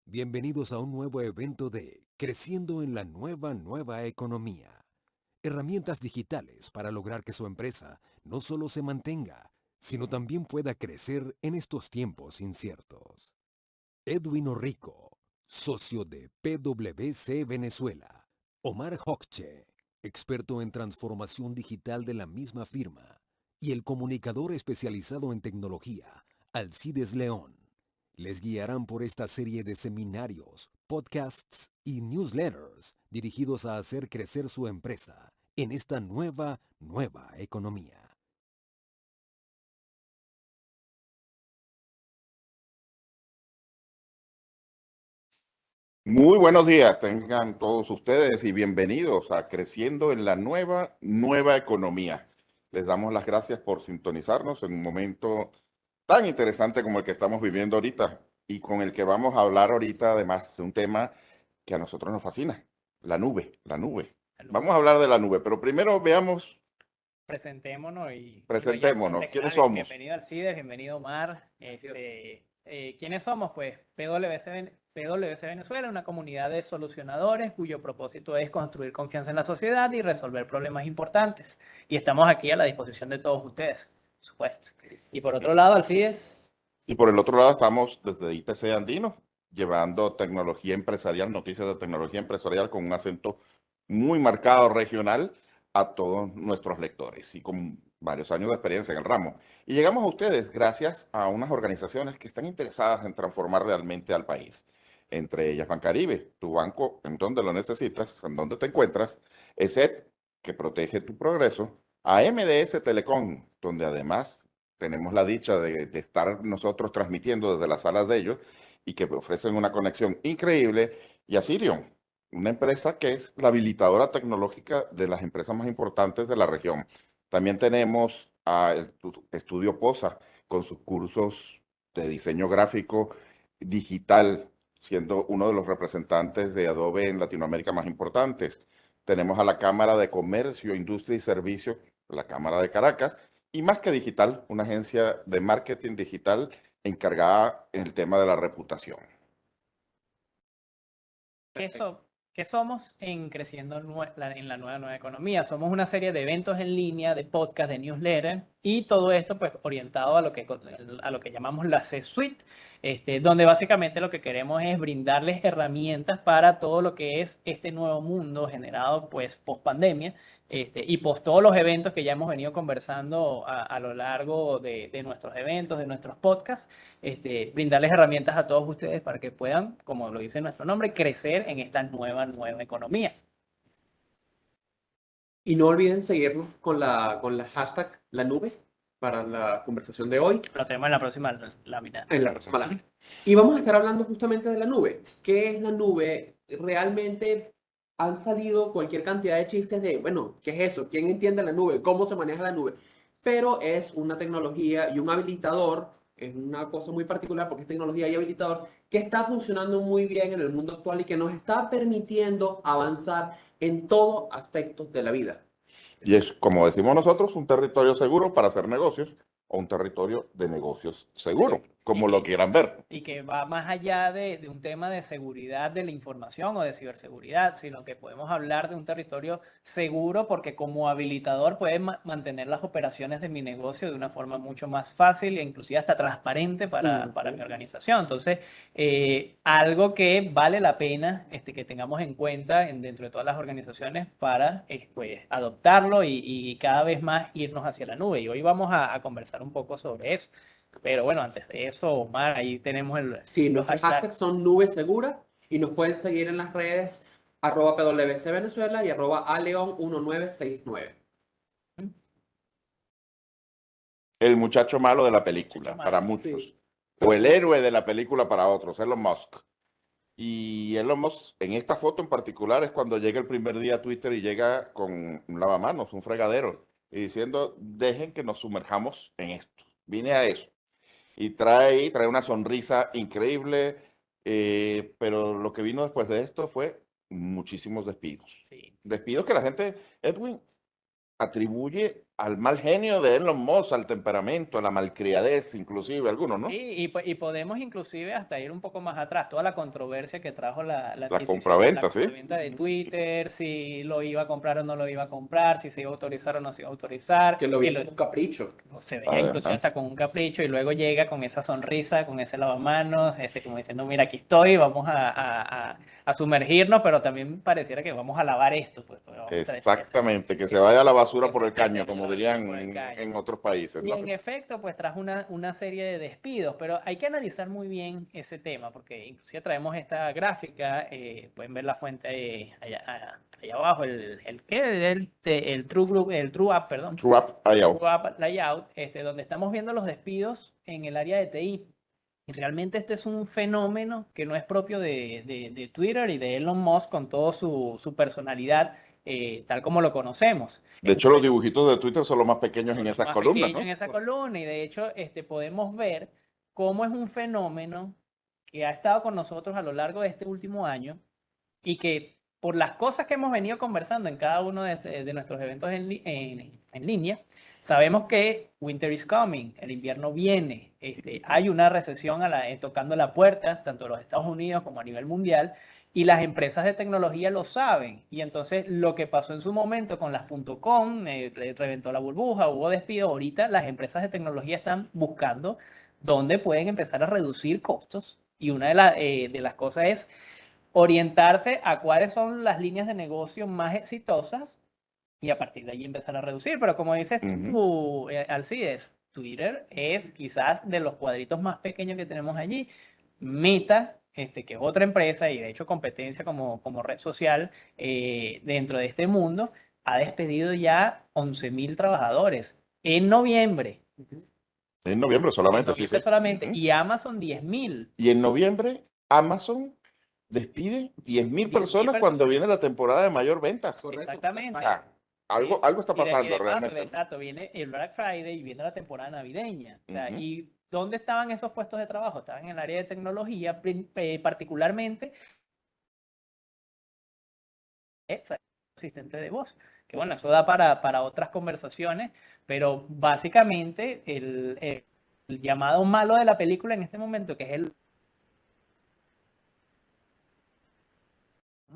Bienvenidos a un nuevo evento de Creciendo en la nueva economía. Herramientas digitales para lograr que su empresa no solo se mantenga, sino también pueda crecer en estos tiempos inciertos. Edwin Orrico, socio de PwC Venezuela. Omar Hokche, experto en transformación digital de la misma firma. Y el comunicador especializado en tecnología, Alcides León, les guiarán por esta serie de seminarios, podcasts y newsletters dirigidos a hacer crecer su empresa en esta nueva economía. Muy buenos días, tengan todos ustedes y bienvenidos a Creciendo en la nueva economía. Les damos las gracias por sintonizarnos en un momento tan interesante como el que estamos viviendo ahorita y con el que vamos a hablar ahorita, además de un tema que a nosotros nos fascina, la nube, la nube. Vamos a hablar de la nube, pero primero veamos, Presentémonos y lo llevamos presentémonos, desde ¿quiénes claro. somos? Bienvenido Alcides, bienvenido Omar. ¿Quiénes somos? Pues PwC Venezuela, una comunidad de solucionadores cuyo propósito es construir confianza en la sociedad y resolver problemas importantes. Y estamos aquí a la disposición de todos ustedes, por supuesto. Y por otro lado, Alcides. Y por el otro lado estamos desde ITC Andino, llevando tecnología empresarial, noticias de tecnología empresarial con un acento muy marcado regional a todos nuestros lectores y con varios años de experiencia en el ramo. Y llegamos a ustedes gracias a unas organizaciones que están interesadas en transformar realmente al país. Entre ellas Bancaribe, tu banco en donde lo necesitas, en donde te encuentras, ESET, que protege tu progreso, a MDS Telecom, donde además tenemos la dicha de estar nosotros transmitiendo desde las salas de ellos y que ofrecen una conexión increíble, y a Sirion, una empresa que es la habilitadora tecnológica de las empresas más importantes de la región. También tenemos a Estudio Posa con sus cursos de diseño gráfico digital, siendo uno de los representantes de Adobe en Latinoamérica más importantes. Tenemos a la Cámara de Comercio, Industria y Servicios, la Cámara de Caracas, y Más que Digital, una agencia de marketing digital encargada en el tema de la reputación. ¿Qué, qué somos en Creciendo en la nueva economía? Somos una serie de eventos en línea, de podcast, de newsletter y todo esto pues orientado a lo que llamamos la C-Suite, donde básicamente lo que queremos es brindarles herramientas para todo lo que es este nuevo mundo generado pues post pandemia. Y pues todos los eventos que ya hemos venido conversando a lo largo de nuestros eventos, de nuestros podcasts, brindarles herramientas a todos ustedes para que puedan, como lo dice nuestro nombre, crecer en esta nueva economía. Y no olviden seguirnos con la hashtag La Nube para la conversación de hoy Lo tenemos en la próxima lámina. en la próxima lámina. Y vamos a estar hablando justamente de la nube. ¿Qué es la nube? Realmente han salido cualquier cantidad de chistes de, bueno, ¿qué es eso? ¿Quién entiende la nube? ¿Cómo se maneja la nube? Pero es una tecnología y un habilitador, es una cosa muy particular porque es tecnología y habilitador que está funcionando muy bien en el mundo actual y que nos está permitiendo avanzar en todo aspecto de la vida. Y es, como decimos nosotros, un territorio seguro para hacer negocios o un territorio de negocios seguro, como lo quieran ver. Y que va más allá de un tema de seguridad de la información o de ciberseguridad, sino que podemos hablar de un territorio seguro porque como habilitador puede mantener las operaciones de mi negocio de una forma mucho más fácil e inclusive hasta transparente para mi organización. Entonces, algo que vale la pena que tengamos en cuenta dentro de todas las organizaciones para pues, adoptarlo y cada vez más irnos hacia la nube. Y hoy vamos a conversar un poco sobre eso. Pero bueno, antes de eso, Omar, ahí tenemos Sí, los nuestros hashtags son Nube Segura y nos pueden seguir en las redes @PwC Venezuela y @aleon1969. El muchacho malo de la película, Muchacho para malo. muchos. Sí. O el héroe de la película para otros, Elon Musk. Y Elon Musk, en esta foto en particular, es cuando llega el primer día a Twitter y llega con un lavamanos, un fregadero, y diciendo, dejen que nos sumerjamos en esto. Vine a eso. Y trae una sonrisa increíble, pero lo que vino después de esto fue muchísimos despidos. Sí. Despidos que la gente, Edwin, atribuye al mal genio de Elon Musk, al temperamento, a la malcriadez, inclusive algunos, ¿no? Y podemos inclusive hasta ir un poco más atrás, toda la controversia que trajo la La adquisición, compraventa, ¿sí? compraventa de Twitter, si lo iba a comprar o no lo iba a comprar, si se iba a autorizar o no se iba a autorizar, Que lo vi como un capricho. se veía inclusive Ajá. hasta con un capricho y luego llega con esa sonrisa, con ese lavamanos, como diciendo, mira, aquí estoy, vamos a sumergirnos, pero también pareciera que vamos a lavar esto, pues, vamos a Exactamente, que se vaya a la basura por el que se caño, vaya como a la dirían basura por el caño. en otros países, Y ¿no? en efecto, pues trajo una serie de despidos, pero hay que analizar muy bien ese tema, porque inclusive traemos esta gráfica, pueden ver la fuente allá abajo, el True Group, el True App, perdón, True Up, IO. True App Layout, donde estamos viendo los despidos en el área de TI. Y realmente este es un fenómeno que no es propio de Twitter y de Elon Musk con toda su personalidad, tal como lo conocemos. De hecho, los dibujitos de Twitter son los más pequeños en esas Más columnas, pequeño en ¿no? esa columna y de hecho podemos ver cómo es un fenómeno que ha estado con nosotros a lo largo de este último año y que por las cosas que hemos venido conversando en cada uno de nuestros eventos en línea, sabemos que winter is coming, el invierno viene, hay una recesión tocando la puerta, tanto de los Estados Unidos como a nivel mundial, y las empresas de tecnología lo saben. Y entonces lo que pasó en su momento con las .com, reventó la burbuja, hubo despidos, ahorita las empresas de tecnología están buscando dónde pueden empezar a reducir costos. Y una de las cosas es orientarse a cuáles son las líneas de negocio más exitosas y a partir de ahí empezar a reducir. Pero como dices tú, Alcides, Twitter es quizás de los cuadritos más pequeños que tenemos allí. Meta, que es otra empresa y de hecho competencia como red social dentro de este mundo, ha despedido ya 11.000 trabajadores en noviembre. En noviembre solamente, sí, sí. Solamente, y Amazon 10.000. Y en noviembre, Amazon despide 10.000 personas cuando viene la temporada de mayor ventas. Exactamente. Algo está Y de pasando paso, realmente. exacto, viene el Black Friday y viene la temporada navideña. O sea, ¿y dónde estaban esos puestos de trabajo? Estaban en el área de tecnología, particularmente asistente de voz. Que bueno, eso da para otras conversaciones, pero básicamente el llamado malo de la película en este momento, que es el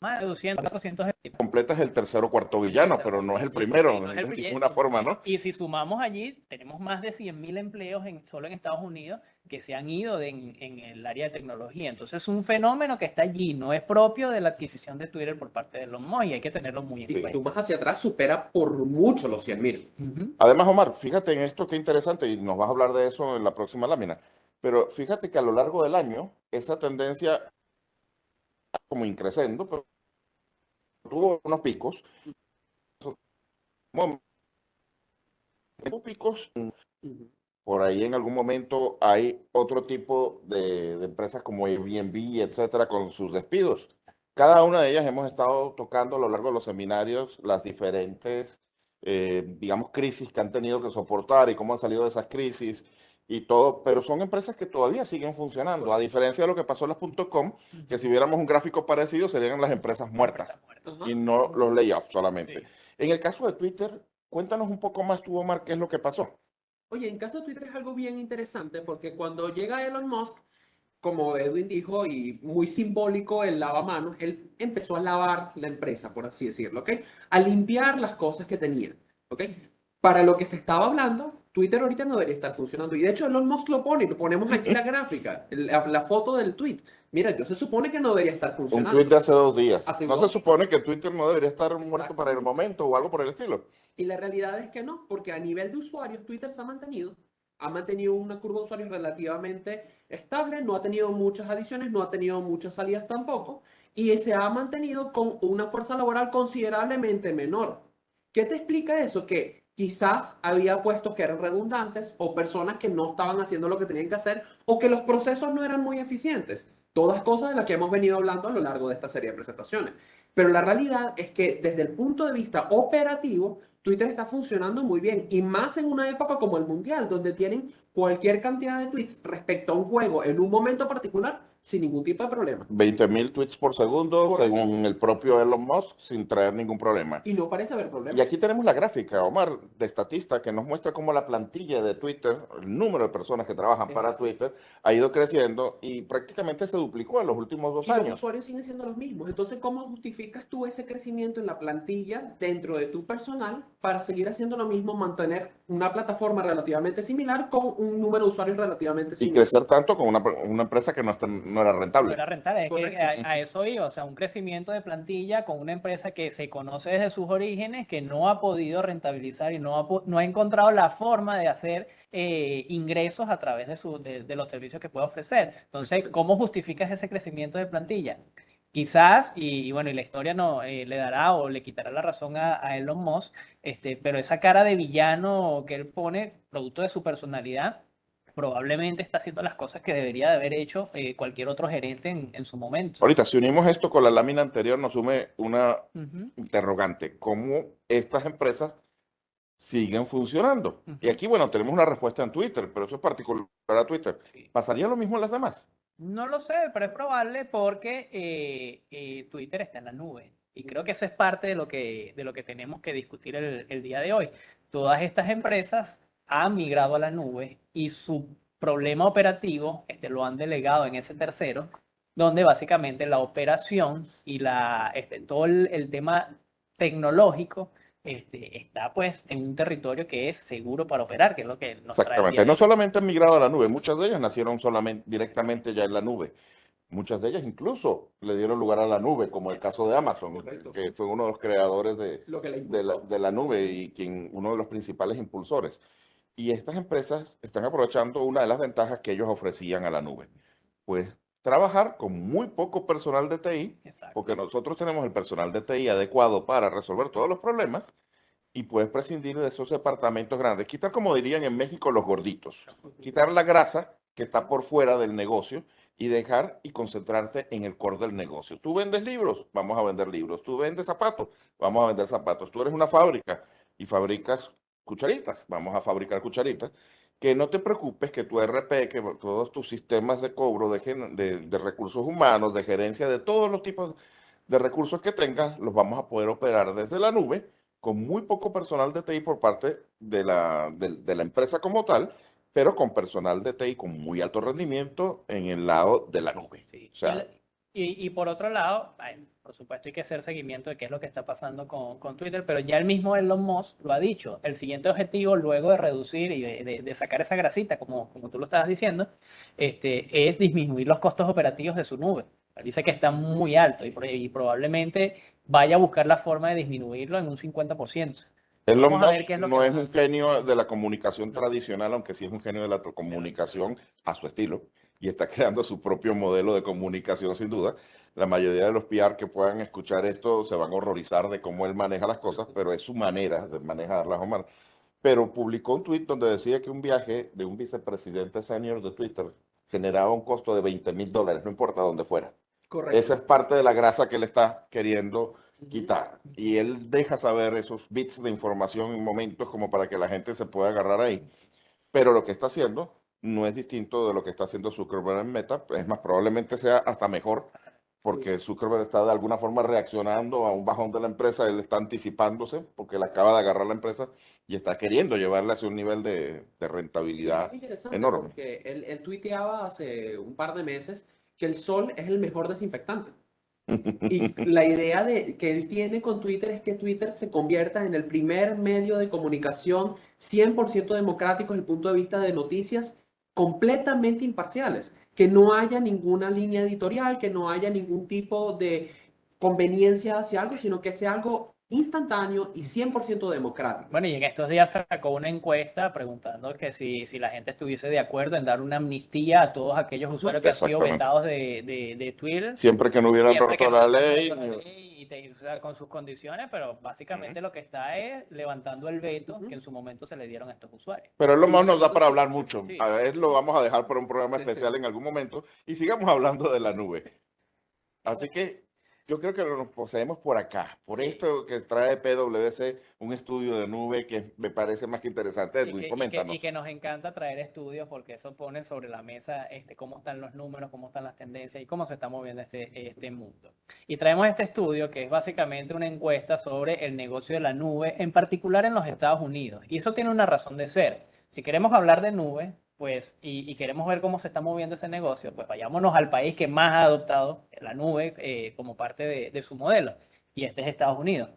más de 200, 400 Completas el tercer o cuarto villano, pero no es el primero, de ninguna forma, ¿no? Y si sumamos allí, tenemos más de 100.000 empleos solo en Estados Unidos que se han ido en el área de tecnología. Entonces es un fenómeno que está allí, no es propio de la adquisición de Twitter por parte de Elon Musk y hay que tenerlo muy en Y cuenta. tú más hacia atrás supera por mucho los 100.000. Además, Omar, fíjate en esto qué interesante, y nos vas a hablar de eso en la próxima lámina, pero fíjate que a lo largo del año, esa tendencia como increciendo, pero tuvo unos picos, picos. Por ahí en algún momento hay otro tipo de empresas como Airbnb, etcétera, con sus despidos. Cada una de ellas hemos estado tocando a lo largo de los seminarios las diferentes, digamos, crisis que han tenido que soportar y cómo han salido de esas crisis y todo, pero son empresas que todavía siguen funcionando, a diferencia de lo que pasó en las .com, que si viéramos un gráfico parecido serían las empresas muertas y no los layoffs solamente. Sí. En el caso de Twitter, cuéntanos un poco más tú, Omar, qué es lo que pasó. Oye, en caso de Twitter es algo bien interesante porque cuando llega Elon Musk, como Edwin dijo, y muy simbólico el lavamanos, él empezó a lavar la empresa, por así decirlo, ¿ok? A limpiar las cosas que tenía, ¿ok? Para lo que se estaba hablando, Twitter ahorita no debería estar funcionando. Y de hecho Elon Musk lo pone, lo ponemos aquí la gráfica, la foto del tweet. Mira, yo se supone que no debería estar Un funcionando. tweet de hace 2 días. Hace No 2 se días. supone que Twitter no debería estar muerto para el momento o algo por el estilo. Y la realidad es que no, porque a nivel de usuarios, Twitter se ha mantenido una curva de usuarios relativamente estable, no ha tenido muchas adiciones, no ha tenido muchas salidas tampoco, y se ha mantenido con una fuerza laboral considerablemente menor. ¿Qué te explica eso? Que quizás había puestos que eran redundantes o personas que no estaban haciendo lo que tenían que hacer o que los procesos no eran muy eficientes. Todas cosas de las que hemos venido hablando a lo largo de esta serie de presentaciones. Pero la realidad es que desde el punto de vista operativo, Twitter está funcionando muy bien y más en una época como el Mundial, donde tienen cualquier cantidad de tweets respecto a un juego en un momento particular, sin ningún tipo de problema. 20.000 tweets por segundo, Correcto. según el propio Elon Musk, sin traer ningún problema. Y no parece haber Y problema. aquí tenemos la gráfica, Omar, de Statista, que nos muestra cómo la plantilla de Twitter, el número de personas que trabajan Es para así. Twitter, ha ido creciendo y prácticamente se duplicó en los últimos 2 Y los años. usuarios siguen siendo los mismos. Entonces, ¿cómo justificas tú ese crecimiento en la plantilla dentro de tu personal para seguir haciendo lo mismo, mantener una plataforma relativamente similar con un número de usuarios relativamente Y similar? crecer tanto con una empresa que no era No rentable. era rentable, es que Correcto. a eso iba, o sea, un crecimiento de plantilla con una empresa que se conoce desde sus orígenes, que no ha podido rentabilizar y no ha encontrado la forma de hacer ingresos a través de los servicios que puede ofrecer. Entonces, ¿cómo justificas ese crecimiento de plantilla? Quizás, y bueno, y la historia no le dará o le quitará la razón a Elon Musk, pero esa cara de villano que él pone, producto de su personalidad, probablemente está haciendo las cosas que debería de haber hecho cualquier otro gerente en su momento. Ahorita, si unimos esto con la lámina anterior, nos sume una Ujú, interrogante. ¿Cómo estas empresas siguen funcionando? Y ujú. aquí, bueno, tenemos una respuesta en Twitter, pero eso es particular a Twitter. Sí. ¿Pasaría lo mismo en las demás? No lo sé, pero es probable porque Twitter está en la nube. Y creo que eso es parte de lo que tenemos que discutir el día de hoy. Todas estas empresas han migrado a la nube y su problema operativo lo han delegado en ese tercero, donde básicamente la operación y todo el tema tecnológico está pues en un territorio que es seguro para operar, que es lo que nos trae el día Exactamente. de No hoy. solamente han migrado a la nube, muchas de ellas nacieron solamente directamente ya en la nube. Muchas de ellas incluso le dieron lugar a la nube, como el caso de Amazon, Correcto. que fue uno de los creadores Lo que la de impulsó. de la nube y uno de los principales impulsores. Y estas empresas están aprovechando una de las ventajas que ellos ofrecían a la nube. Pues trabajar con muy poco personal de TI, Exacto. porque nosotros tenemos el personal de TI adecuado para resolver todos los problemas y puedes prescindir de esos departamentos grandes. Quitar, como dirían en México, los gorditos. Quitar la grasa que está por fuera del negocio y dejar y concentrarte en el core del negocio. Tú vendes libros, vamos a vender libros. Tú vendes zapatos, vamos a vender zapatos. Tú eres una fábrica y fabricas cucharitas, vamos a fabricar cucharitas. Que no te preocupes que tu RP, que todos tus sistemas de cobro de recursos humanos, de gerencia, de todos los tipos de recursos que tengas, los vamos a poder operar desde la nube con muy poco personal de TI por parte de la empresa como tal, pero con personal de TI con muy alto rendimiento en el lado de la nube. Sí. O sea, Y por otro lado, por supuesto hay que hacer seguimiento de qué es lo que está pasando con Twitter, pero ya el mismo Elon Musk lo ha dicho. El siguiente objetivo, luego de reducir y de sacar esa grasita, como tú lo estabas diciendo, es disminuir los costos operativos de su nube. Él dice que está muy alto y probablemente vaya a buscar la forma de disminuirlo en un 50%. Elon Vamos a ver Musk qué es lo que no es van a un hacer. genio de la comunicación No. tradicional, aunque sí es un genio de la comunicación a su estilo, y está creando su propio modelo de comunicación sin duda. La mayoría de los PR que puedan escuchar esto se van a horrorizar de cómo él maneja las cosas, pero es su manera de manejarlas, Omar. Pero publicó un tuit donde decía que un viaje de un vicepresidente senior de Twitter generaba un costo de $20.000, no importa dónde fuera. Esa es Correcto. parte de la grasa que él está queriendo Ujú. quitar. Y él deja saber esos bits de información en momentos como para que la gente se pueda agarrar ahí. Pero lo que está haciendo no es distinto de lo que está haciendo Zuckerberg en Meta. Es más, probablemente sea hasta mejor, porque Zuckerberg está de alguna forma reaccionando a un bajón de la empresa. Él está anticipándose porque él acaba de agarrar la empresa y está queriendo llevarla hacia un nivel de Y es rentabilidad interesante enorme. porque él tuiteaba hace un par de meses que el sol es el mejor desinfectante. Y la idea que él tiene con Twitter es que Twitter se convierta en el primer medio de comunicación 100% democrático desde el punto de vista de noticias completamente imparciales. Que no haya ninguna línea editorial, que no haya ningún tipo de conveniencia hacia algo, sino que sea algo instantáneo y 100% democrático. Bueno, y en estos días sacó una encuesta preguntando que si la gente estuviese de acuerdo en dar una amnistía a todos aquellos usuarios que han sido Exactamente. vetados de Twitter, Siempre que no hubieran siempre que roto no la hayan ley. roto la ley o sea, con sus condiciones, pero básicamente lo que está es levantando el veto que en su momento se le dieron a estos usuarios. Pero es lo Y más eso nos da no para es- hablar mucho. Sí. A ver, lo vamos a dejar para un programa especial en algún momento y sigamos hablando de la nube. Así que Yo creo que nos poseemos por acá, por Sí. esto que trae PwC, un estudio de nube que me parece más que interesante. Edwin, Y coméntanos. que nos encanta traer estudios porque eso pone sobre la mesa cómo están los números, cómo están las tendencias y cómo se está moviendo este mundo. Y traemos este estudio que es básicamente una encuesta sobre el negocio de la nube, en particular en los Estados Unidos. Y eso tiene una razón de ser. Si queremos hablar de nube, pues, y queremos ver cómo se está moviendo ese negocio, pues vayámonos al país que más ha adoptado la nube como parte de su modelo. Y este es Estados Unidos.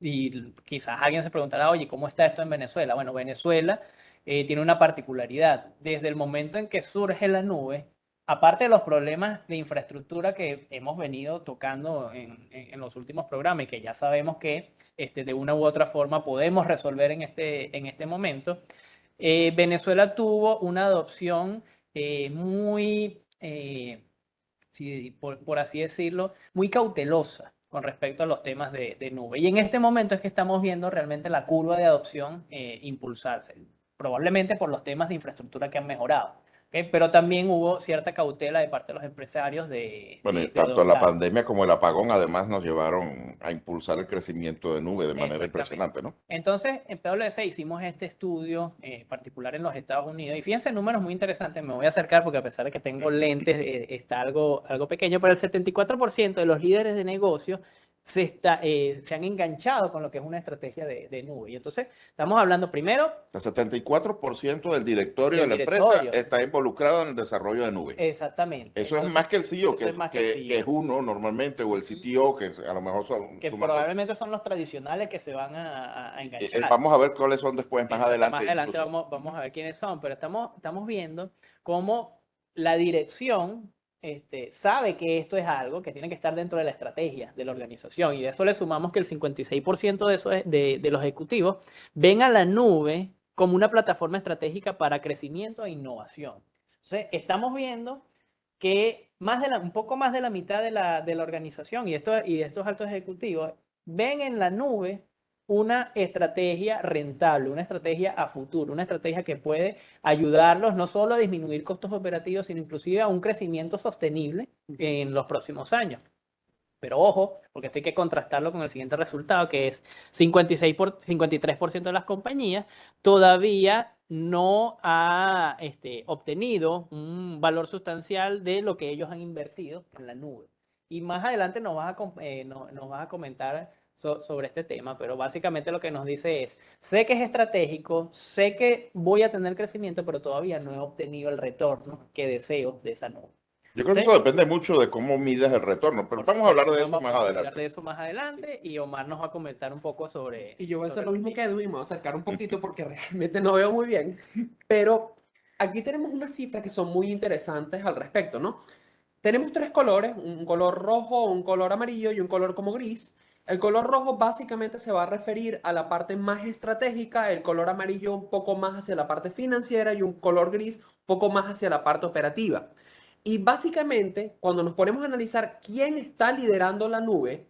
Y quizás alguien se preguntará, oye, ¿cómo está esto en Venezuela? Bueno, Venezuela tiene una particularidad. Desde el momento en que surge la nube, aparte de los problemas de infraestructura que hemos venido tocando en los últimos programas y que ya sabemos que de una u otra forma podemos resolver en este momento, Venezuela tuvo una adopción muy, sí, por así decirlo, muy cautelosa con respecto a los temas de nube. Y en este momento es que estamos viendo realmente la curva de adopción impulsarse, probablemente por los temas de infraestructura que han mejorado. ¿Ok? Pero también hubo cierta cautela de parte de los empresarios Bueno, y de tanto la adoptar. pandemia como el apagón además nos llevaron a impulsar el crecimiento de nube de manera Exactamente. impresionante, ¿no? Entonces, en PwC hicimos este estudio particular en los Estados Unidos y fíjense números muy interesantes, me voy a acercar porque a pesar de que tengo lentes está algo pequeño, pero el 74% de los líderes de negocio se han enganchado con lo que es una estrategia de nube. Y entonces, estamos hablando primero El 74% del directorio de del la empresa directorio. está involucrado en el desarrollo de nube. Exactamente. Eso es Entonces, más que el CEO, eso es más que el que es CEO. uno normalmente, o el Ujú. CTO, que a lo mejor son Que sumando. probablemente son los tradicionales que se van a enganchar. Vamos a ver cuáles son después, más Exacto, más adelante adelante incluso. vamos a ver quiénes son, pero estamos viendo cómo la dirección sabe que esto es algo que tiene que estar dentro de la estrategia de la organización. Y de eso le sumamos que el 56% de los ejecutivos ven a la nube como una plataforma estratégica para crecimiento e innovación. Entonces, estamos viendo que un poco más de la mitad de la organización y de estos altos ejecutivos ven en la nube una estrategia rentable, una estrategia a futuro, una estrategia que puede ayudarlos no solo a disminuir costos operativos, sino inclusive a un crecimiento sostenible en los próximos años. Pero ojo, porque esto hay que contrastarlo con el siguiente resultado, que es 53% de las compañías todavía no ha obtenido un valor sustancial de lo que ellos han invertido en la nube. Y más adelante nos vas a comentar sobre este tema, pero básicamente lo que nos dice es, sé que es estratégico, sé que voy a tener crecimiento, pero todavía no he obtenido el retorno que deseo de esa nube. Yo creo que ¿Sí? eso depende mucho de cómo mides el retorno, pero Por vamos a hablar supuesto, de eso más vamos a hablar de adelante. eso más adelante y Omar nos va a comentar un poco Y yo voy a hacer sobre lo el mismo que tema. Edwin, me voy a acercar un poquito porque realmente no veo muy bien. Pero aquí tenemos unas cifras que son muy interesantes al respecto, ¿no? Tenemos tres colores, un color rojo, un color amarillo y un color como gris. El color rojo básicamente se va a referir a la parte más estratégica, el color amarillo un poco más hacia la parte financiera y un color gris un poco más hacia la parte operativa. Y básicamente, cuando nos ponemos a analizar quién está liderando la nube,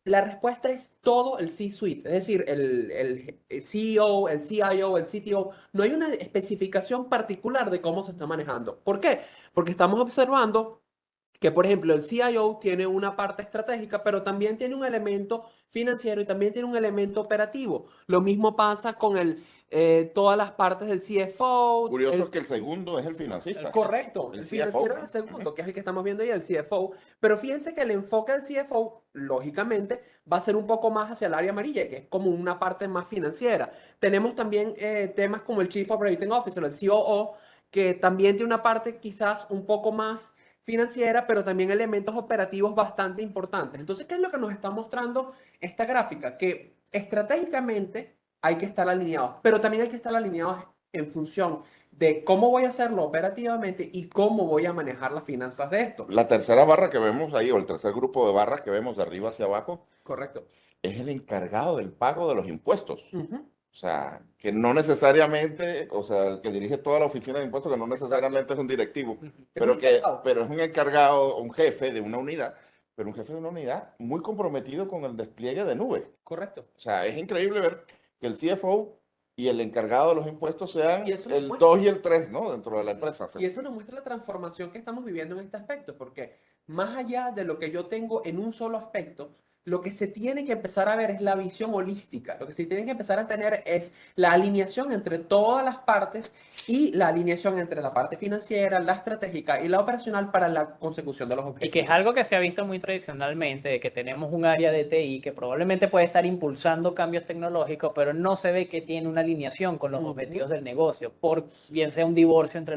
la respuesta es todo el C-suite, es decir, el CEO, el CIO, el CTO. No hay una especificación particular de cómo se está manejando. ¿Por qué? Porque estamos observando que, por ejemplo, el CIO tiene una parte estratégica, pero también tiene un elemento financiero y también tiene un elemento operativo. Lo mismo pasa con todas las partes del CFO. Curioso que el segundo es el financista, Correcto, el el CFO, financiero es el segundo, que es el que estamos viendo ahí, el CFO. Pero fíjense que el enfoque del CFO, lógicamente, va a ser un poco más hacia el área amarilla, que es como una parte más financiera. Tenemos también temas como el Chief Operating Officer, el COO, que también tiene una parte quizás un poco más financiera, pero también elementos operativos bastante importantes. Entonces, ¿qué es lo que nos está mostrando esta gráfica? Que estratégicamente hay que estar alineados, pero también hay que estar alineados en función de cómo voy a hacerlo operativamente y cómo voy a manejar las finanzas de esto. La tercera barra que vemos ahí, o el tercer grupo de barras que vemos de arriba hacia abajo, Correcto. es el encargado del pago de los impuestos. Ujú. O sea, que no necesariamente, o sea, el que dirige toda la oficina de impuestos, que no necesariamente es un directivo, pero es un encargado, un jefe de una unidad, pero un jefe de una unidad muy comprometido con el despliegue de nube. Correcto. O sea, es increíble ver que el CFO y el encargado de los impuestos sean Y eso nos el muestra. 2 y el 3, ¿no? Dentro de la empresa. Y eso nos muestra la transformación que estamos viviendo en este aspecto, porque más allá de lo que yo tengo en un solo aspecto, lo que se tiene que empezar a ver es la visión holística. Lo que se tiene que empezar a tener es la alineación entre todas las partes y la alineación entre la parte financiera, la estratégica y la operacional para la consecución de los Y que es objetivos. algo que se ha visto muy tradicionalmente, de que tenemos un área de TI que probablemente puede estar impulsando cambios tecnológicos, pero no se ve que tiene una alineación con los Ujú. objetivos del negocio, por bien sea un divorcio entre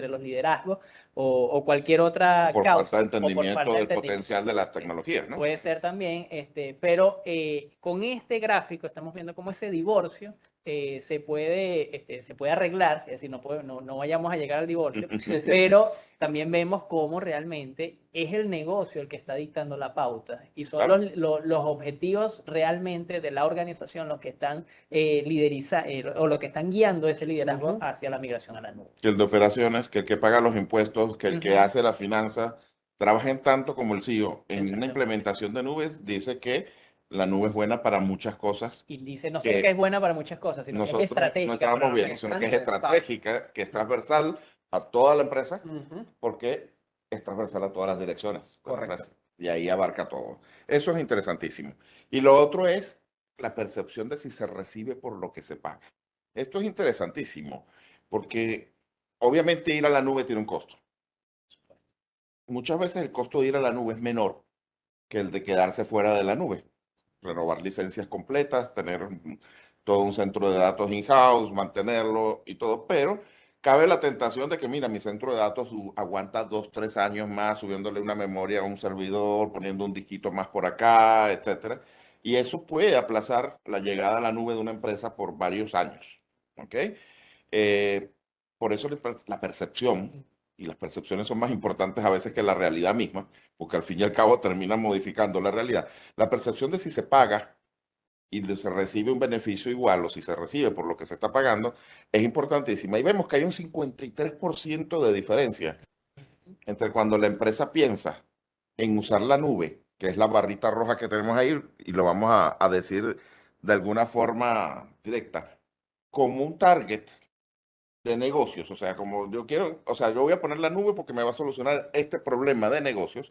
los liderazgos o cualquier otra Por causa, falta de o por entendimiento falta de del entendimiento. potencial de las tecnologías, ¿no? Puede ser también, pero con este gráfico estamos viendo cómo ese divorcio se puede arreglar, es decir, no vayamos a llegar al divorcio, pero también vemos cómo realmente es el negocio el que está dictando la pauta y son Claro. los objetivos realmente de la organización los que están o los que están guiando ese liderazgo Ujú. hacia la migración a la nube. Que el de operaciones, que el que paga los impuestos, que el que Ujú. hace la finanza, trabajen tanto como el CEO en una Exactamente. implementación de nubes, dice que la nube es buena para muchas cosas Y dice no solo que que es buena para muchas cosas, sino que es nosotros no estratégica estábamos para la viendo, organización. sino que es Transversal. estratégica, que es transversal a toda la empresa, Ujú. porque es transversal a todas las direcciones de la Correcto. empresa. Y ahí abarca todo. Eso es interesantísimo. Y lo otro es la percepción de si se recibe por lo que se paga. Esto es interesantísimo, porque obviamente ir a la nube tiene un costo. Muchas veces el costo de ir a la nube es menor que el de quedarse fuera de la nube. Renovar licencias completas, tener todo un centro de datos in-house, mantenerlo y todo, pero cabe la tentación de que, mira, mi centro de datos aguanta 2, 3 años más subiéndole una memoria a un servidor, poniendo un disquito más por acá, etcétera. Y eso puede aplazar la llegada a la nube de una empresa por varios años. ¿Ok? Eh, por eso la percepción, y las percepciones son más importantes a veces que la realidad misma, porque al fin y al cabo terminan modificando la realidad. La percepción de si se paga y se recibe un beneficio igual o si se recibe por lo que se está pagando es importantísima. Y vemos que hay un 53% de diferencia entre cuando la empresa piensa en usar la nube, que es la barrita roja que tenemos ahí, y lo vamos a decir de alguna forma directa, como un target de negocios, o sea, como yo quiero, o sea, yo voy a poner la nube porque me va a solucionar este problema de negocios,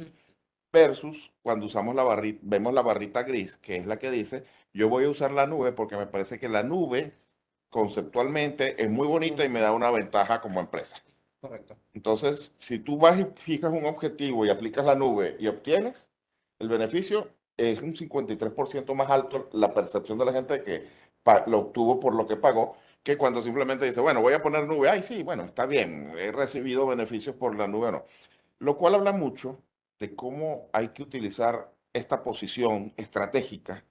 versus cuando usamos la barrita, vemos la barrita gris, que es la que dice, yo voy a usar la nube porque me parece que la nube conceptualmente es muy bonita y me da una ventaja como empresa. Correcto. Entonces, si tú vas y fijas un objetivo y aplicas la nube y obtienes el beneficio, es un 53% más alto la percepción de la gente de que lo obtuvo por lo que pagó, que cuando simplemente dice, bueno, voy a poner nube, ay, sí, bueno, está bien, he recibido beneficios por la nube o no. Lo cual habla mucho de cómo hay que utilizar esta posición estratégica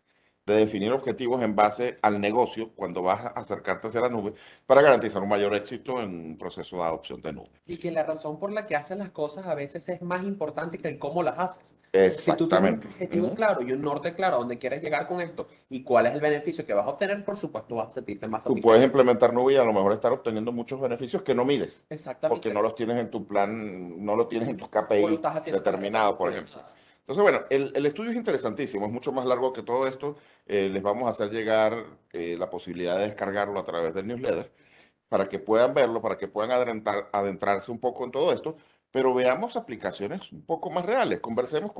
de definir objetivos en base al negocio cuando vas a acercarte hacia la nube para garantizar un mayor éxito en un proceso de adopción de nube. Y que la razón por la que haces las cosas a veces es más importante que el cómo las haces. Si tú tienes un Exactamente. objetivo claro y un norte claro a dónde quieres llegar con esto y cuál es el beneficio que vas a obtener, por supuesto vas a sentirte más Tú puedes satisfecho. implementar nube y a lo mejor estar obteniendo muchos beneficios que no mides, porque Exactamente. no los tienes en tu plan, no lo tienes en tus O lo KPI estás haciendo con determinados, por otras ejemplo. personas. Entonces, bueno, el estudio es interesantísimo, es mucho más largo que todo esto. Les vamos a hacer llegar la posibilidad de descargarlo a través del newsletter para que puedan verlo, para que puedan adentrarse un poco en todo esto, pero veamos aplicaciones un poco más reales. Conversemos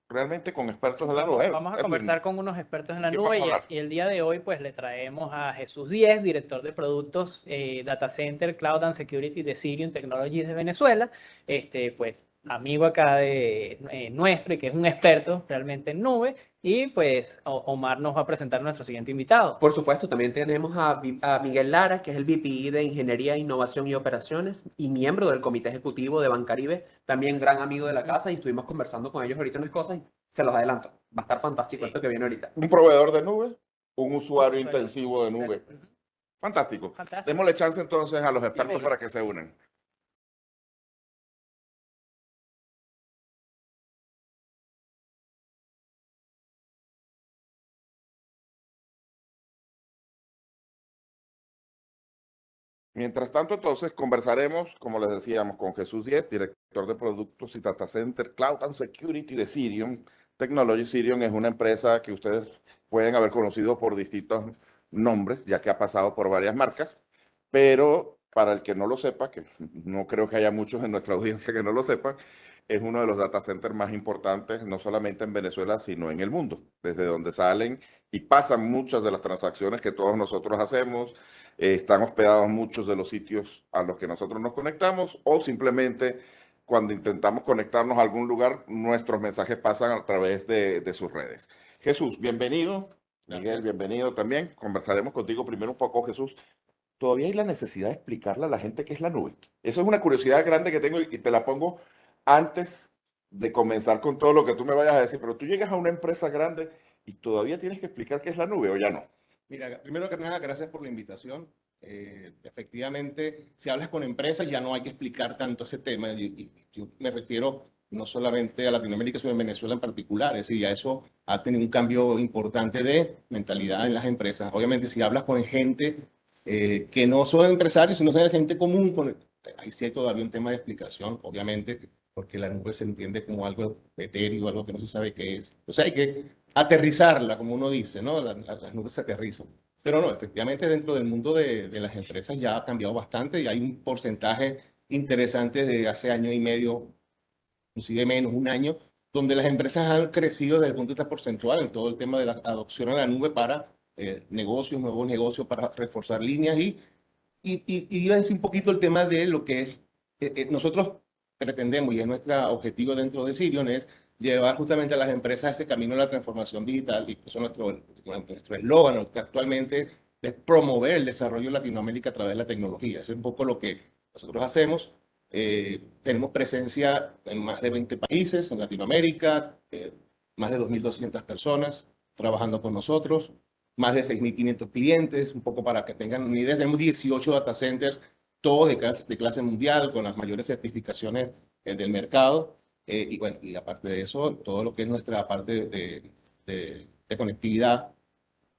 realmente con expertos de la nube. Vamos a Edwin, conversar con unos expertos en la ¿qué nube vamos a hablar? y el día de hoy pues le traemos a Jesús Díez, director de productos Data Center, Cloud and Security de Sirium Technologies de Venezuela, pues amigo acá de nuestro y que es un experto realmente en nube y pues Omar nos va a presentar a nuestro siguiente invitado. Por supuesto, también tenemos a Miguel Lara, que es el VP de Ingeniería, Innovación y Operaciones y miembro del Comité Ejecutivo de Bancaribe, también gran amigo de la casa y estuvimos conversando con ellos ahorita unas cosas y se los adelanto. Va a estar fantástico Sí. esto que viene ahorita. Un proveedor de nube, un usuario Usuario. intensivo de nube. Ujú. Fantástico. Fantástico. Démosle chance entonces a los expertos bueno. para que se unan. Mientras tanto, entonces, conversaremos, como les decíamos, con Jesús Díez, director de productos y data center Cloud and Security de Sirium Technology. Sirium es una empresa que ustedes pueden haber conocido por distintos nombres, ya que ha pasado por varias marcas, pero para el que no lo sepa, que no creo que haya muchos en nuestra audiencia que no lo sepan, es uno de los data centers más importantes, no solamente en Venezuela, sino en el mundo, desde donde salen y pasan muchas de las transacciones que todos nosotros hacemos. Están hospedados muchos de los sitios a los que nosotros nos conectamos, o simplemente cuando intentamos conectarnos a algún lugar, nuestros mensajes pasan a través de sus redes. Jesús, bienvenido. Miguel, bienvenido también. Conversaremos contigo primero un poco, Jesús. Todavía hay la necesidad de explicarle a la gente qué es la nube. Eso es una curiosidad grande que tengo y te la pongo antes de comenzar con todo lo que tú me vayas a decir. Pero tú llegas a una empresa grande y todavía tienes que explicar qué es la nube, o ya no. Mira, primero que nada, gracias por la invitación. Efectivamente, si hablas con empresas ya no hay que explicar tanto ese tema. Y yo me refiero no solamente a Latinoamérica, sino en Venezuela en particular. Es decir, ya eso ha tenido un cambio importante de mentalidad en las empresas. Obviamente, si hablas con gente que no son empresarios, sino son gente común, ahí sí hay todavía un tema de explicación, obviamente, porque la nube se entiende como algo etéreo, algo que no se sabe qué es. O sea, hay que aterrizarla, como uno dice, ¿no? Las nubes se aterrizan. Pero no, efectivamente dentro del mundo de las empresas ya ha cambiado bastante y hay un porcentaje interesante de hace año y medio, inclusive menos, un año, donde las empresas han crecido desde el punto de vista porcentual en todo el tema de la adopción a la nube para negocios, nuevos negocios, para reforzar líneas y iba a decir un poquito el tema de lo que es, nosotros pretendemos y es nuestro objetivo dentro de Sirion es llevar justamente a las empresas a ese camino de la transformación digital y eso es nuestro eslogan que actualmente es promover el desarrollo de Latinoamérica a través de la tecnología. Eso es un poco lo que nosotros hacemos. Tenemos presencia en más de 20 países en Latinoamérica, más de 2.200 personas trabajando con nosotros, más de 6.500 clientes, un poco para que tengan una idea. Tenemos 18 data centers, todos de clase mundial, con las mayores certificaciones del mercado. Y bueno, y aparte de eso, todo lo que es nuestra parte de conectividad,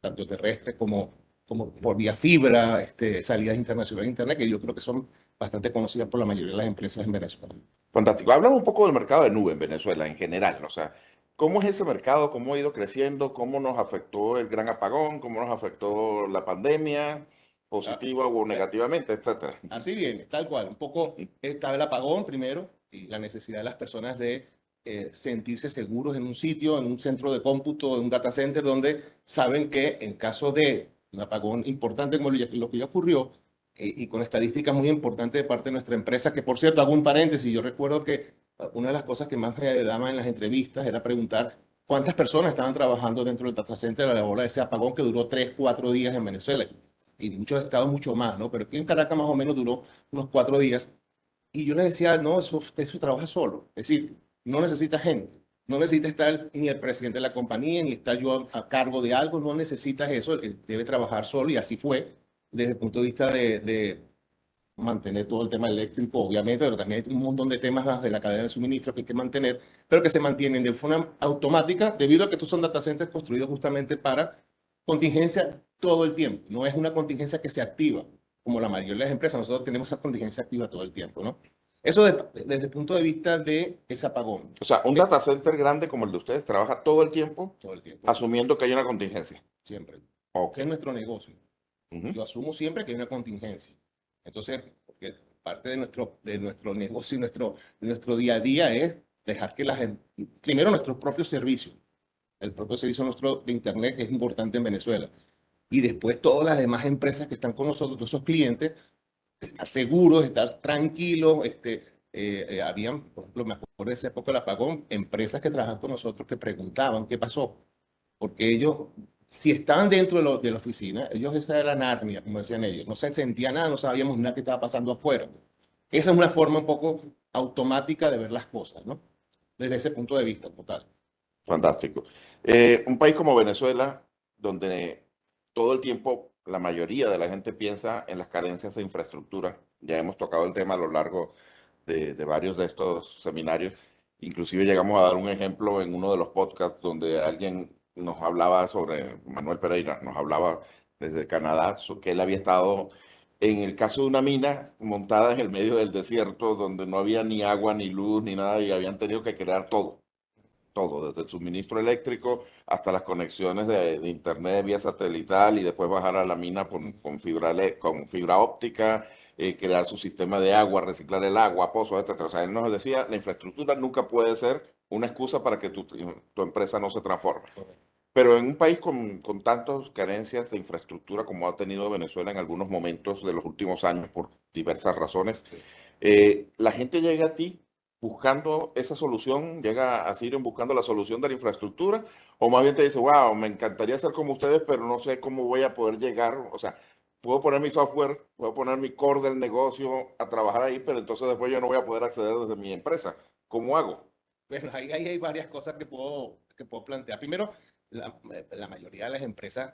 tanto terrestre como por vía fibra, salidas internacionales de Internet, que yo creo que son bastante conocidas por la mayoría de las empresas en Venezuela. Fantástico. Háblame un poco del mercado de nube en Venezuela en general. O sea, ¿cómo es ese mercado? ¿Cómo ha ido creciendo? ¿Cómo nos afectó el gran apagón? ¿Cómo nos afectó la pandemia? ¿Positiva o negativamente, etcétera? Así viene, tal cual. Un poco está el apagón primero y la necesidad de las personas de sentirse seguros en un sitio, en un centro de cómputo, en un data center, donde saben que en caso de un apagón importante como lo que ya ocurrió, y con estadísticas muy importantes de parte de nuestra empresa, que por cierto, hago un paréntesis, yo recuerdo que una de las cosas que más me daban en las entrevistas era preguntar cuántas personas estaban trabajando dentro del data center a la hora de ese apagón que duró 3, 4 días en Venezuela y muchos estados mucho más, ¿no? Pero aquí en Caracas más o menos duró unos 4 días. Y yo les decía, no, eso trabaja solo. Es decir, no necesita gente. No necesita estar ni el presidente de la compañía, ni estar yo a cargo de algo. No necesitas eso. Él debe trabajar solo y así fue desde el punto de vista de mantener todo el tema eléctrico, obviamente, pero también hay un montón de temas de la cadena de suministro que hay que mantener, pero que se mantienen de forma automática debido a que estos son data centers construidos justamente para contingencia todo el tiempo. No es una contingencia que se activa como la mayoría de las empresas. Nosotros tenemos esa contingencia activa todo el tiempo, ¿no? Eso desde el punto de vista de ese apagón. O sea, un data center grande como el de ustedes trabaja todo el tiempo asumiendo que hay una contingencia. Siempre. Okay. Es nuestro negocio. Yo asumo siempre que hay una contingencia. Entonces, porque parte de nuestro negocio y nuestro día a día es dejar que primero nuestros propios servicios, el propio servicio nuestro de Internet que es importante en Venezuela, y después todas las demás empresas que están con nosotros, todos esos clientes, estar seguros, estar tranquilos. Habían, por ejemplo, me acuerdo de esa época del apagón, empresas que trabajan con nosotros que preguntaban qué pasó, porque ellos, si estaban dentro de la oficina, ellos esa era Narnia, como decían ellos, no se sentía nada, no sabíamos nada que estaba pasando afuera. Esa es una forma un poco automática de ver las cosas, ¿no? Desde ese punto de vista total. Fantástico. Un país como Venezuela, donde todo el tiempo la mayoría de la gente piensa en las carencias de infraestructura. Ya hemos tocado el tema a lo largo de varios de estos seminarios. Inclusive llegamos a dar un ejemplo en uno de los podcasts donde alguien nos hablaba sobre, Manuel Pereira, nos hablaba desde Canadá, que él había estado en el caso de una mina montada en el medio del desierto, donde no había ni agua, ni luz, ni nada, y habían tenido que crear todo. todo, desde el suministro eléctrico hasta las conexiones de internet vía satelital y después bajar a la mina con fibra óptica, crear su sistema de agua, reciclar el agua, pozos, etcétera. O sea, él nos decía, la infraestructura nunca puede ser una excusa para que tu empresa no se transforme. Pero en un país con tantas carencias de infraestructura como ha tenido Venezuela en algunos momentos de los últimos años por diversas razones, Sí. la gente llega a ti buscando esa solución, llega a Sirion buscando la solución de la infraestructura, o más bien te dice, wow, me encantaría ser como ustedes, pero no sé cómo voy a poder llegar, o sea, puedo poner mi software, puedo poner mi core del negocio a trabajar ahí, pero entonces después yo no voy a poder acceder desde mi empresa. ¿Cómo hago? Bueno, ahí hay varias cosas que puedo plantear. Primero, la mayoría de las empresas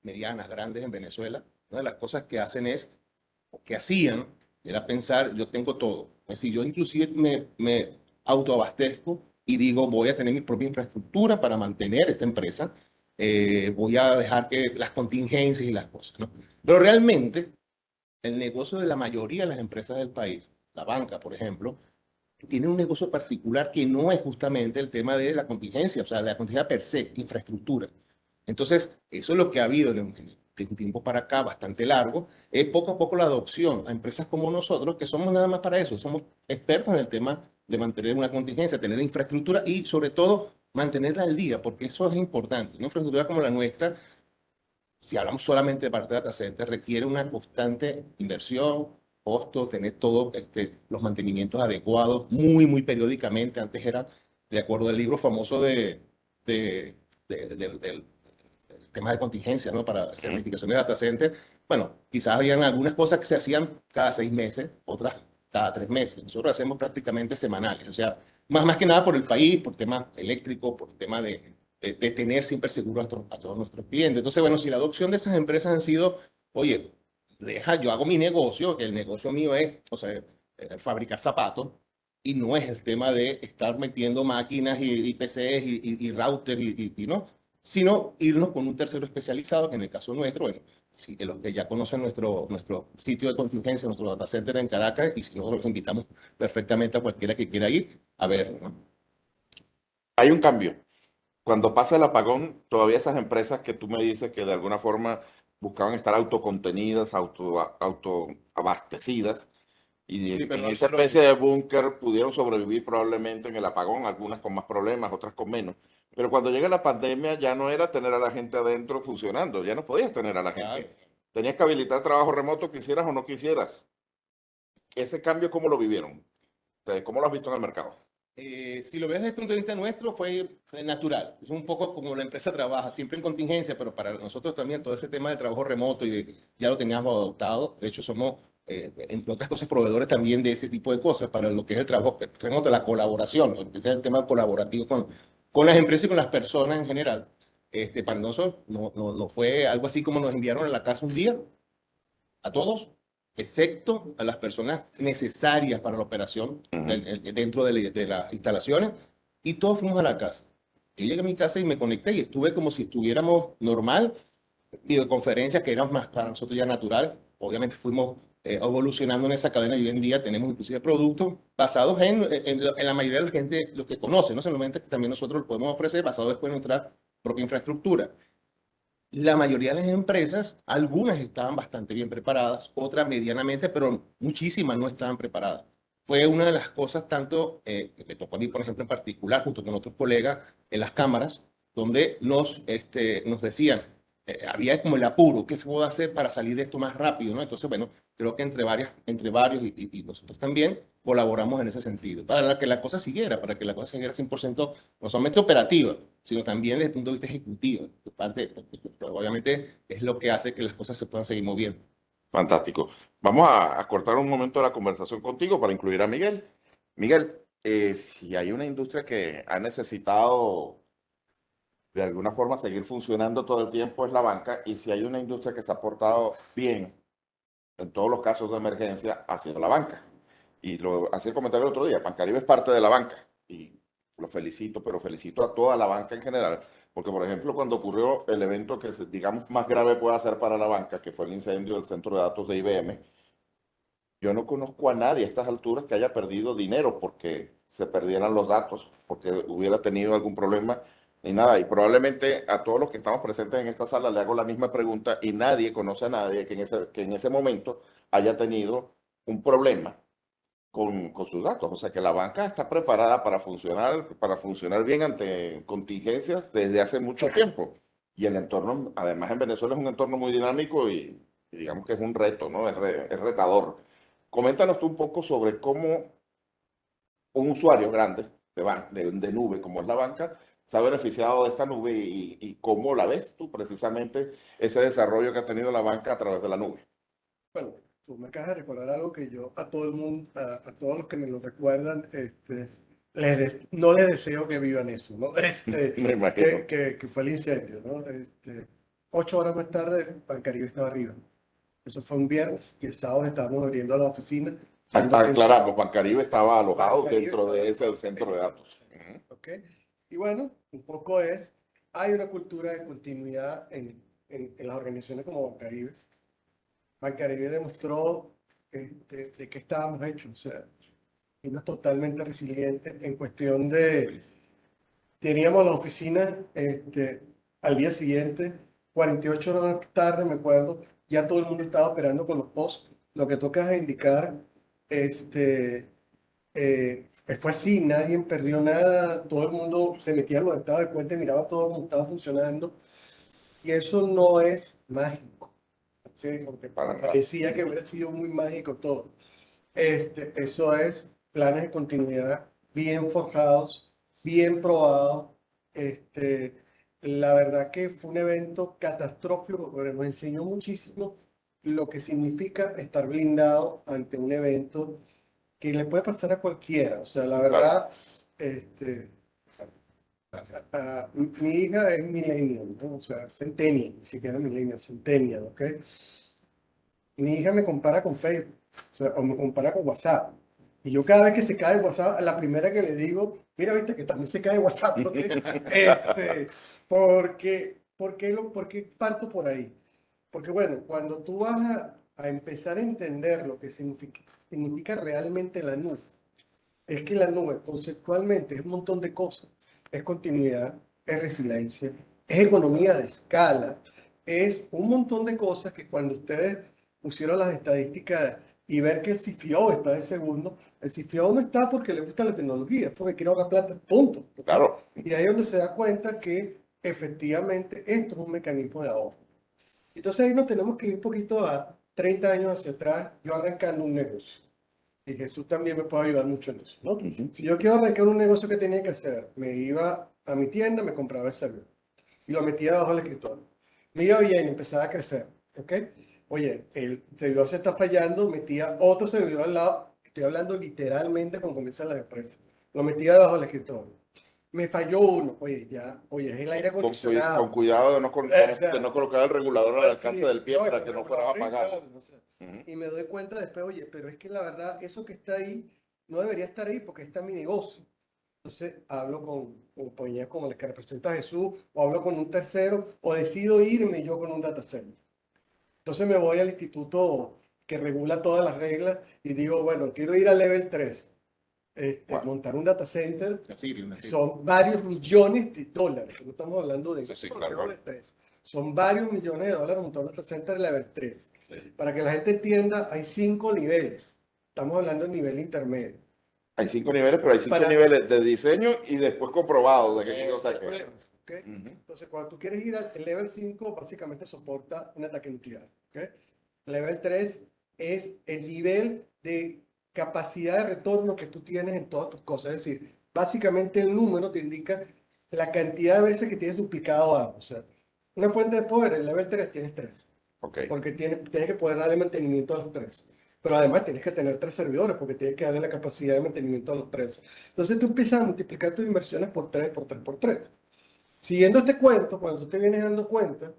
medianas, grandes en Venezuela, una de las cosas que hacen es, o que hacían, era pensar, yo tengo todo. Es decir, yo inclusive me autoabastezco y digo, voy a tener mi propia infraestructura para mantener esta empresa, voy a dejar que las contingencias y las cosas, ¿no? Pero realmente, el negocio de la mayoría de las empresas del país, la banca, por ejemplo, tiene un negocio particular que no es justamente el tema de la contingencia, o sea, la contingencia per se, infraestructura. Entonces, eso es lo que ha habido de un tiempo para acá, bastante largo, es poco a poco la adopción a empresas como nosotros, que somos nada más para eso, somos expertos en el tema de mantener una contingencia, tener infraestructura y sobre todo mantenerla al día, porque eso es importante. Una infraestructura como la nuestra, si hablamos solamente de parte de data center, requiere una constante inversión, costo, tener todos los mantenimientos adecuados, muy periódicamente. Antes era, de acuerdo al libro famoso de, del tema de contingencia, ¿no? Para certificación de data center. Bueno, quizás habían algunas cosas que se hacían cada 6 meses, otras cada 3 meses. Nosotros hacemos prácticamente semanales, o sea, más que nada por el país, por tema eléctrico, por el tema de tener siempre seguro a todos nuestros clientes. Entonces, bueno, si la adopción de esas empresas han sido, oye, yo hago mi negocio, que el negocio mío es, o sea, fabricar zapatos, y no es el tema de estar metiendo máquinas y PCs y routers y no, sino irnos con un tercero especializado, que en el caso nuestro, bueno, si los que ya conocen nuestro sitio de contingencia, nuestro data center en Caracas, y si no, los invitamos perfectamente a cualquiera que quiera ir a verlo, ¿no? Hay un cambio. Cuando pasa el apagón, todavía esas empresas que tú me dices que de alguna forma buscaban estar autocontenidas, autoabastecidas, y Sí, pero en no esa solo especie eso. de búnker pudieron sobrevivir probablemente en el apagón, algunas con más problemas, otras con menos. Pero cuando llega la pandemia ya no era tener a la gente adentro funcionando, ya no podías tener a la Claro. gente. Tenías que habilitar trabajo remoto, quisieras o no quisieras. Ese cambio, ¿cómo lo vivieron? O sea, ¿cómo lo has visto en el mercado? Si lo ves desde el punto de vista nuestro, fue natural. Es un poco como la empresa trabaja, siempre en contingencia, pero para nosotros también todo ese tema de trabajo remoto ya lo teníamos adoptado. De hecho, somos, entre otras cosas, proveedores también de ese tipo de cosas para lo que es el trabajo remoto, la colaboración, ¿no? Ese es el tema colaborativo con las empresas y con las personas en general. Para nosotros no fue algo así como nos enviaron a la casa un día, a todos, excepto a las personas necesarias para la operación Ujú. dentro de las instalaciones, y todos fuimos a la casa. Yo llegué a mi casa y me conecté y estuve como si estuviéramos normal, videoconferencias que eran más para nosotros ya naturales. Obviamente fuimos evolucionando en esa cadena y hoy en día tenemos inclusive productos basados en la mayoría de la gente, lo que conoce, no solamente que también nosotros lo podemos ofrecer basado después en nuestra propia infraestructura. La mayoría de las empresas, algunas estaban bastante bien preparadas, otras medianamente, pero muchísimas no estaban preparadas. Fue una de las cosas, tanto que me tocó a mí, por ejemplo, en particular, junto con otros colegas, en las cámaras, donde nos decían, había como el apuro, ¿qué puedo hacer para salir de esto más rápido? ¿No? Entonces, bueno, creo que entre varios y nosotros también colaboramos en ese sentido, para que la cosa siguiera, para que la cosa siguiera 100%, no solamente operativa, sino también desde el punto de vista ejecutivo. Obviamente es lo que hace que las cosas se puedan seguir moviendo. Fantástico. Vamos a cortar un momento la conversación contigo para incluir a Miguel. Miguel, si hay una industria que ha necesitado de alguna forma seguir funcionando todo el tiempo es la banca, y si hay una industria que se ha portado bien en todos los casos de emergencia ha sido la banca. Y lo hacía el comentario el otro día, Bancaribe es parte de la banca y lo felicito, pero felicito a toda la banca en general, porque por ejemplo cuando ocurrió el evento que digamos más grave puede ser para la banca, que fue el incendio del centro de datos de IBM, Yo no conozco a nadie a estas alturas que haya perdido dinero porque se perdieran los datos, porque hubiera tenido algún problema ni nada. Y probablemente a todos los que estamos presentes en esta sala le hago la misma pregunta y nadie conoce a nadie que en ese momento haya tenido un problema con sus datos. O sea que la banca está preparada para funcionar bien ante contingencias desde hace mucho tiempo. Y el entorno, además en Venezuela es un entorno muy dinámico y digamos que es un reto, ¿no? Es retador. Coméntanos tú un poco sobre cómo un usuario grande de nube como es la banca se ha beneficiado de esta nube y cómo la ves tú precisamente ese desarrollo que ha tenido la banca a través de la nube. Bueno, tú me acabas de recordar algo que yo a todo el mundo, a todos los que me lo recuerdan, no les deseo que vivan eso, ¿no? Me imagino. Que fue el incendio, ¿no? 8 horas más tarde, Bancaribe estaba arriba. Eso fue un viernes y el sábado estábamos abriendo la oficina. Aclaramos, Bancaribe estaba alojado Bancaribe dentro de estaba ese centro de datos. ¿ok? Y bueno, un poco hay una cultura de continuidad en las organizaciones como Bancaribe. Bancaribe demostró de qué estábamos hechos, o sea, fuimos totalmente resilientes en cuestión de, teníamos la oficina al día siguiente, 48 horas más tarde, me acuerdo, ya todo el mundo estaba operando con los posts. Lo que toca es indicar, fue así, nadie perdió nada, todo el mundo se metía en los estados de cuenta y miraba todo cómo estaba funcionando. Y eso no es mágico, ¿sí? Porque Para nada. parecía que hubiera sido muy mágico todo. Eso es planes de continuidad bien forjados, bien probados. La verdad que fue un evento catastrófico, pero nos enseñó muchísimo lo que significa estar blindado ante un evento que le puede pasar a cualquiera. O sea, la verdad, mi hija es millennial, ¿no? O sea, centennial, ni siquiera millennial, centennial, ¿ok? Mi hija me compara con Facebook, o sea, o me compara con WhatsApp. Y yo cada vez que se cae WhatsApp, la primera que le digo, mira, viste que también se cae WhatsApp, ¿ok? ¿Por qué parto por ahí? Porque bueno, cuando tú vas a empezar a entender lo que significa realmente la nube, es que la nube conceptualmente es un montón de cosas. Es continuidad, es resiliencia, es economía de escala, es un montón de cosas que cuando ustedes pusieron las estadísticas y ver que el CFO está de segundo, el CFO no está porque le gusta la tecnología, es porque quiere ahorrar plata, punto. Claro. Y ahí es donde se da cuenta que efectivamente esto es un mecanismo de ahorro. Entonces ahí nos tenemos que ir un poquito a 30 años hacia atrás, yo arrancando un negocio. Y Jesús también me puede ayudar mucho en eso, ¿no? Si yo quiero arrancar un negocio que tenía que hacer, me iba a mi tienda, me compraba el servidor y lo metía debajo del escritorio. Me iba bien, empezaba a crecer, ¿ok? Oye, el servidor se está fallando, metía otro servidor al lado, estoy hablando literalmente como comienzan las empresas, lo metía debajo del escritorio. Me falló uno, oye, es el aire Con acondicionado. cuidado O sea, de no colocar el regulador al alcance sí, del pie para que pero no fueras a apagar. claro, o sea, y me doy cuenta después, oye, pero es que la verdad, eso que está ahí no debería estar ahí porque está mi negocio. Entonces hablo con compañías como las que representa Jesús, o hablo con un tercero, o decido irme yo con un data center. Entonces me voy al instituto que regula todas las reglas y digo, bueno, quiero ir al level 3. Bueno, Montar un data center Una Siri. son varios millones de dólares. No estamos hablando de sí, sí, solo claro. level 3. Son varios millones de dólares montar un data center level 3. Sí. Para que la gente entienda, hay 5 niveles. Estamos hablando de nivel intermedio. Hay 5 niveles, pero hay 5 Para- niveles de diseño y después comprobado. O sea que, Problemas, ¿ok? Ujú. Entonces, cuando tú quieres ir al level 5, básicamente soporta un ataque nuclear. ¿Ok? Level 3 es el nivel de capacidad de retorno que tú tienes en todas tus cosas. Es decir, básicamente el número te indica la cantidad de veces que tienes duplicado algo. O sea, una fuente de poder, en level 3 tienes 3, Ok. porque tienes que poder darle mantenimiento a los 3. Pero además tienes que tener 3 servidores, porque tienes que darle la capacidad de mantenimiento a los 3. Entonces tú empiezas a multiplicar tus inversiones por 3, por 3, por 3. Siguiendo este cuento, cuando tú te vienes dando cuenta,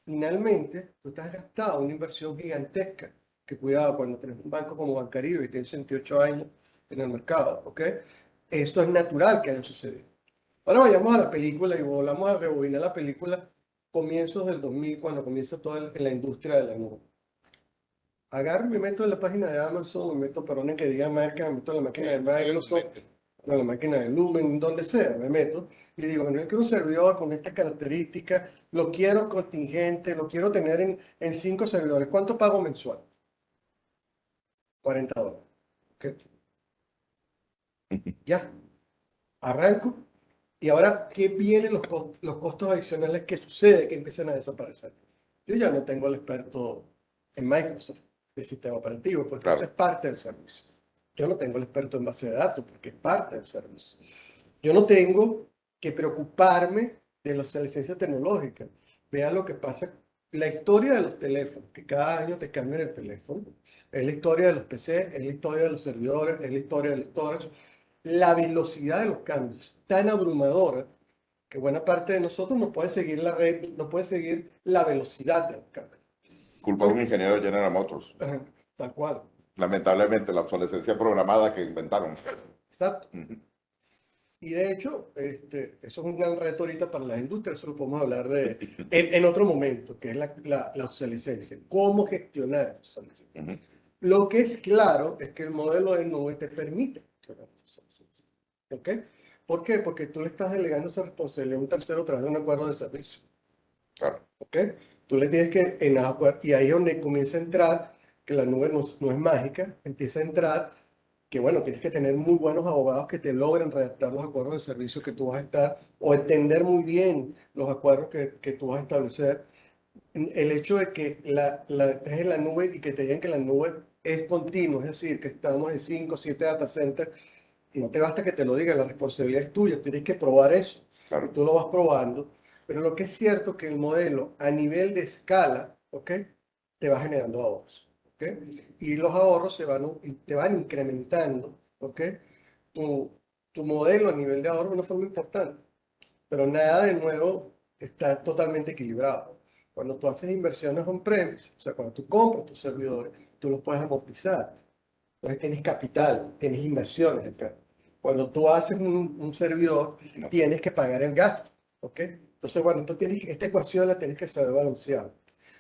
finalmente tú te has gastado una inversión gigantesca. Que cuidado, cuando tienes un banco como Bancaribe y tienes 68 años en el mercado, ¿ok? Eso es natural que haya sucedido. Ahora vayamos a la película y volvamos a rebobinar la película comienzos del 2000, cuando comienza toda la industria de la nube. Agarro y me meto en la página de Amazon, me meto, perdón que diga marca, me meto en la máquina de Microsoft, en la máquina de Lumen, donde sea, me meto y digo, bueno, yo quiero un servidor con estas características, lo quiero contingente, lo quiero tener en 5 servidores. ¿Cuánto pago mensual? $40. ¿Ok? Ya, arranco. Y ahora, ¿qué vienen los costos adicionales que sucede que empiezan a desaparecer? Yo ya no tengo el experto en Microsoft de sistema operativo, porque Claro. eso es parte del servicio. Yo no tengo el experto en base de datos, porque es parte del servicio. Yo no tengo que preocuparme de la obsolescencia tecnológica. Vean lo que pasa, la historia de los teléfonos, que cada año te cambian el teléfono, es la historia de los PC, es la historia de los servidores, es la historia del storage. La velocidad de los cambios es tan abrumadora que buena parte de nosotros no puede seguir la red, no puede seguir la velocidad de los cambios. Culpa de un ingeniero de General Motors. Ajá, tal cual. Lamentablemente, la obsolescencia programada que inventaron. Exacto. Ujú. Y de hecho, eso es un gran reto ahorita para las industrias, eso lo podemos hablar en otro momento, que es la obsolescencia. ¿Cómo gestionar la obsolescencia? Ujú. Lo que es claro es que el modelo de nube te permite gestionar la obsolescencia. ¿Ok? ¿Por qué? Porque tú le estás delegando esa responsabilidad a un tercero a través de un acuerdo de servicio. Claro. ¿Ok? Tú le tienes que, y ahí es donde comienza a entrar, que la nube no es mágica, empieza a entrar que bueno, tienes que tener muy buenos abogados que te logren redactar los acuerdos de servicio que tú vas a estar, o entender muy bien los acuerdos que tú vas a establecer. El hecho de que estés en la nube y que te digan que la nube es continua, es decir, que estamos en 5 o 7 data centers, no te basta que te lo digan, la responsabilidad es tuya, tienes que probar eso. Claro. Y tú lo vas probando. Pero lo que es cierto es que el modelo a nivel de escala, ¿ok? Te va generando ahorros. ¿Ok? Y los ahorros te van incrementando, ¿ok? Tu, tu modelo a nivel de ahorro de una forma importante, pero nada de nuevo está totalmente equilibrado. Cuando tú haces inversiones on-premise, o sea, cuando tú compras tus servidores, tú los puedes amortizar. Entonces tienes capital, tienes inversiones acá. Cuando tú haces un servidor, No. tienes que pagar el gasto, ¿ok? Entonces, bueno, esta ecuación la tienes que saber balancear.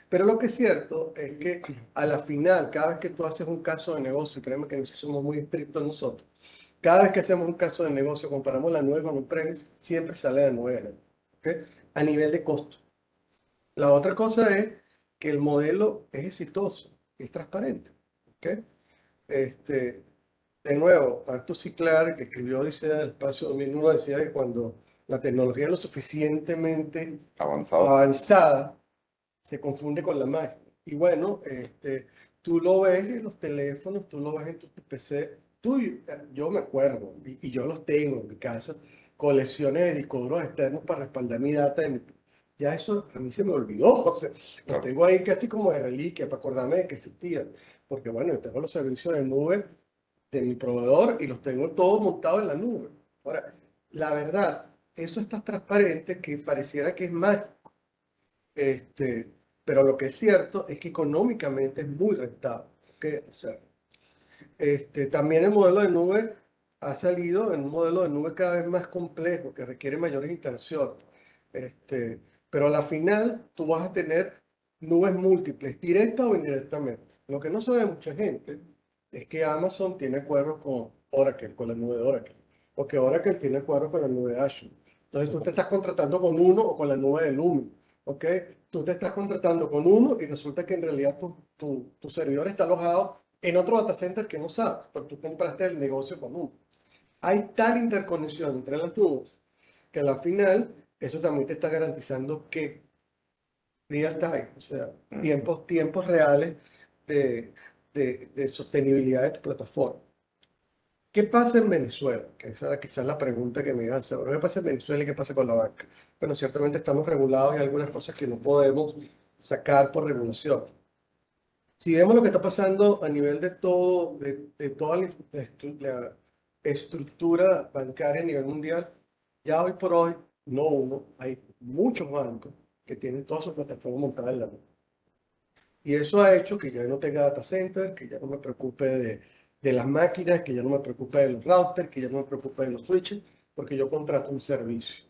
Pero lo que es cierto es que a la final, cada vez que tú haces un caso de negocio, créeme que somos muy estrictos nosotros, cada vez que hacemos un caso de negocio, comparamos la nube con un premise, siempre sale la nube, ¿ok? A nivel de costo. La otra cosa es que el modelo es exitoso, es transparente, ¿ok? Este, de nuevo, Arthur C. Clarke, que escribió Odisea del Espacio 2001, decía que cuando la tecnología es lo suficientemente Avanzado. avanzada, se confunde con la magia. Y bueno, tú lo ves en los teléfonos, tú lo ves en tu PC. Yo me acuerdo, y yo los tengo en mi casa, colecciones de discos duros externos para respaldar mi data. Ya eso a mí se me olvidó. O sea, los Claro. tengo ahí casi como de reliquia para acordarme de que existían. Porque bueno, yo tengo los servicios de nube de mi proveedor y los tengo todos montados en la nube. Ahora, la verdad, eso es tan transparente que pareciera que es mágico. Pero lo que es cierto es que económicamente es muy rentable. ¿Ok? O sea, también el modelo de nube ha salido en un modelo de nube cada vez más complejo que requiere mayores instalaciones. Pero a la final tú vas a tener nubes múltiples, directa o indirectamente. Lo que no sabe mucha gente es que Amazon tiene acuerdos con Oracle, con la nube de Oracle, o que Oracle tiene acuerdos con la nube de Azure. Entonces tú te estás contratando con uno o con la nube de Lumen, ¿ok? Tú te estás contratando con uno y resulta que en realidad tu servidor está alojado en otro data center que no sabes, pero tú compraste el negocio con uno. Hay tal interconexión entre las nubes que al final eso también te está garantizando que real time, o sea, tiempos reales de, de sostenibilidad de tu plataforma. ¿Qué pasa en Venezuela? Que esa era quizás la pregunta que me iban a hacer. ¿Qué pasa en Venezuela y qué pasa con la banca? Bueno, ciertamente estamos regulados y hay algunas cosas que no podemos sacar por regulación. Si vemos lo que está pasando a nivel de todo, de toda la estructura bancaria a nivel mundial, ya hoy por hoy, no uno, hay muchos bancos que tienen todas sus plataformas montadas en la nube. Y eso ha hecho que ya no tenga data center, que ya no me preocupe de las máquinas, que ya no me preocupe de los routers, que ya no me preocupe de los switches, porque yo contrato un servicio.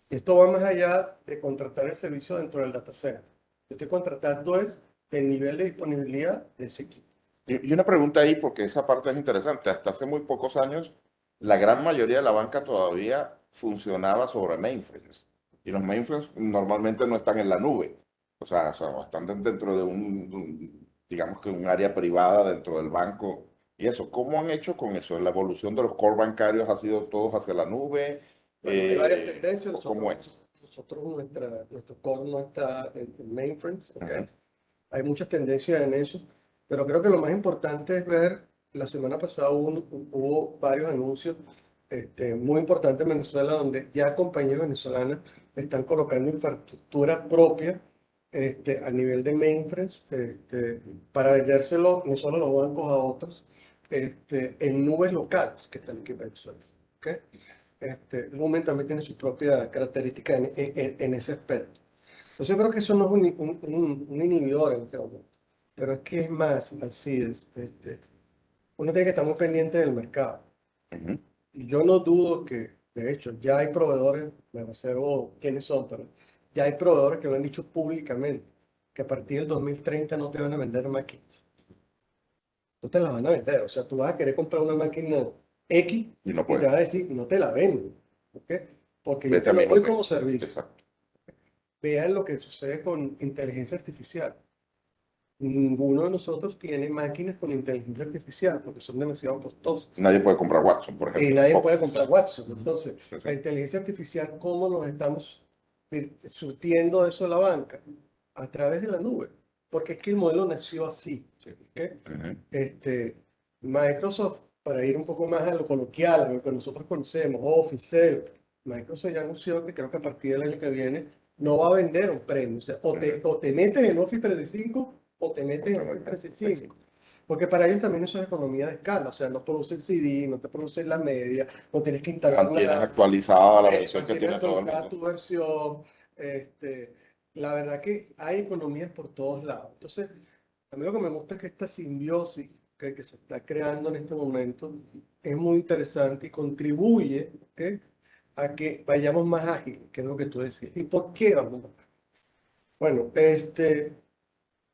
Esto va más allá de contratar el servicio dentro del data center. Yo estoy contratando es el nivel de disponibilidad de ese equipo. Y una pregunta ahí, porque esa parte es interesante. Hasta hace muy pocos años, la gran mayoría de la banca todavía funcionaba sobre mainframes. Y los mainframes normalmente no están en la nube. O sea, están dentro de digamos que un área privada dentro del banco. Y eso, ¿cómo han hecho con eso? ¿La evolución de los core bancarios ha sido todos hacia la nube? Bueno, hay varias tendencias. ¿Cómo es? Nuestro core no está en mainframes, ¿ok? Ujú. Hay muchas tendencias en eso, pero creo que lo más importante es ver, la semana pasada hubo varios anuncios muy importantes en Venezuela, donde ya compañías venezolanas están colocando infraestructura propia a nivel de mainframes para vendérselo no solo a los bancos, a otros, en nubes locales que están aquí en Venezuela. ¿Ok? Lumen también tiene su propia característica en ese aspecto. Entonces yo creo que eso no es un inhibidor en este momento, pero es que es más, así es, uno tiene que estar muy pendiente del mercado. Ujú. Y yo no dudo que, de hecho, ya hay proveedores, me reservo quiénes son, pero ya hay proveedores que lo han dicho públicamente, que a partir del 2030 no te van a vender máquinas. No te las van a vender, o sea, tú vas a querer comprar una máquina X Y no y te puede. van a decir, no te la vendo, ¿ok? Porque yo Vete te a lo mi doy nube. como servicio. Exacto. Vean lo que sucede con inteligencia artificial. Ninguno de nosotros tiene máquinas con inteligencia artificial porque son demasiado costosas. Nadie puede comprar Watson, por Y ejemplo. nadie Tampoco. puede comprar Watson. Entonces, Sí, sí. la inteligencia artificial, ¿cómo nos estamos surtiendo eso a la banca? A través de la nube. Porque es que el modelo nació así. ¿Ok? Ujú. Microsoft, para ir un poco más a lo coloquial, a lo que nosotros conocemos, Office, Excel, Microsoft ya anunció que creo que a partir del año que viene no va a vender un premio. O sea, o te metes en Office 365 o te metes en Office 365. Porque para ellos también eso es economía de escala. O sea, no produces CD, no te produces la media, no tienes que instalar Mantienes nada, actualizada la versión que mantienes tiene todo el actualizada mundo. tu versión. Este, la verdad que hay economías por todos lados. Entonces, a mí lo que me gusta es que esta simbiosis que se está creando en este momento es muy interesante y contribuye, ¿ok?, a que vayamos más ágiles, que es lo que tú decías. ¿Y por qué vamos más ágiles? Bueno,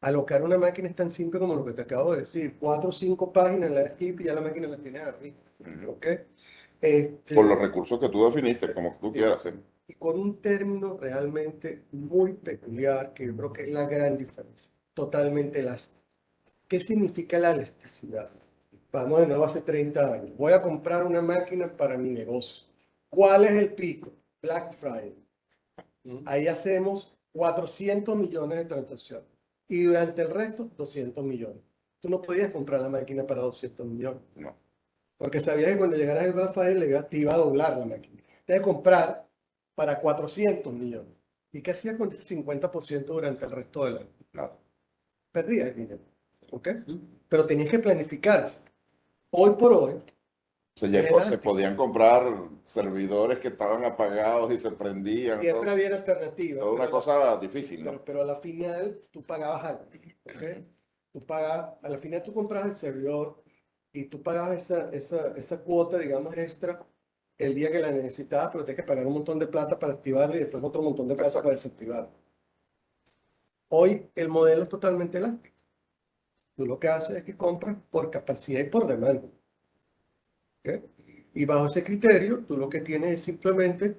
alocar una máquina es tan simple como lo que te acabo de decir. 4 o 5 páginas en la skip y ya la máquina la tienes arriba. Ujú. ¿Ok? Por los recursos que tú definiste, como tú Sí. quieras. ¿Sí? Y con un término realmente muy peculiar, que yo creo que es la gran diferencia. Totalmente elástico. ¿Qué significa la elasticidad? Vamos de nuevo hace 30 años. Voy a comprar una máquina para mi negocio. ¿Cuál es el pico? Black Friday. Ahí hacemos 400 millones de transacciones. Y durante el resto, 200 millones. Tú no podías comprar la máquina para 200 millones. No. Porque sabías que cuando llegaras el Black Friday te iba a doblar la máquina. Tienes que comprar para 400 millones. ¿Y qué hacías con ese 50% durante el resto del año? Nada. Perdías el dinero. ¿Ok? Pero tenías que planificarse. Hoy por hoy, Se, es llegó- se elástico. podían comprar servidores que estaban apagados y se prendían. Siempre había alternativas, Toda una cosa difícil, ¿no? pero a la final tú pagabas algo. ¿Ok? Tú pagabas, a la final tú comprabas el servidor y tú pagabas esa cuota, digamos, extra el día que la necesitabas, pero tienes que pagar un montón de plata para activarla y después otro montón de plata Exacto. para desactivarla. Hoy el modelo es totalmente elástico. Tú lo que haces es que compras por capacidad y por demanda. ¿Ok? Y bajo ese criterio, tú lo que tienes es simplemente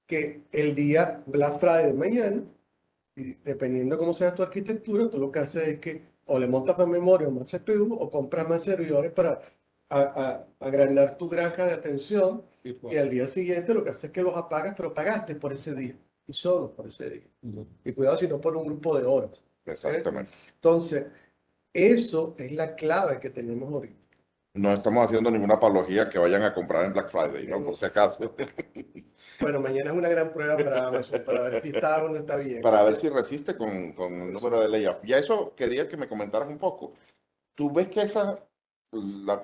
que el día Black Friday de mañana, y dependiendo de cómo sea tu arquitectura, tú lo que haces es que o le montas más memoria o más CPU o compras más servidores para agrandar tu granja de atención, y al día siguiente lo que haces es que los apagas, pero pagaste por ese día y solo por ese día. Y cuidado si no por un grupo de horas. ¿Ok? Exactamente. Entonces, eso es la clave que tenemos ahorita. No estamos haciendo ninguna apología que vayan a comprar en Black Friday, ¿no? Por si acaso. Bueno, mañana es una gran prueba para Amazon, para ver si está o no está bien. Para ver si resiste con el número de layoff. Ya eso quería que me comentaras un poco. ¿Tú ves que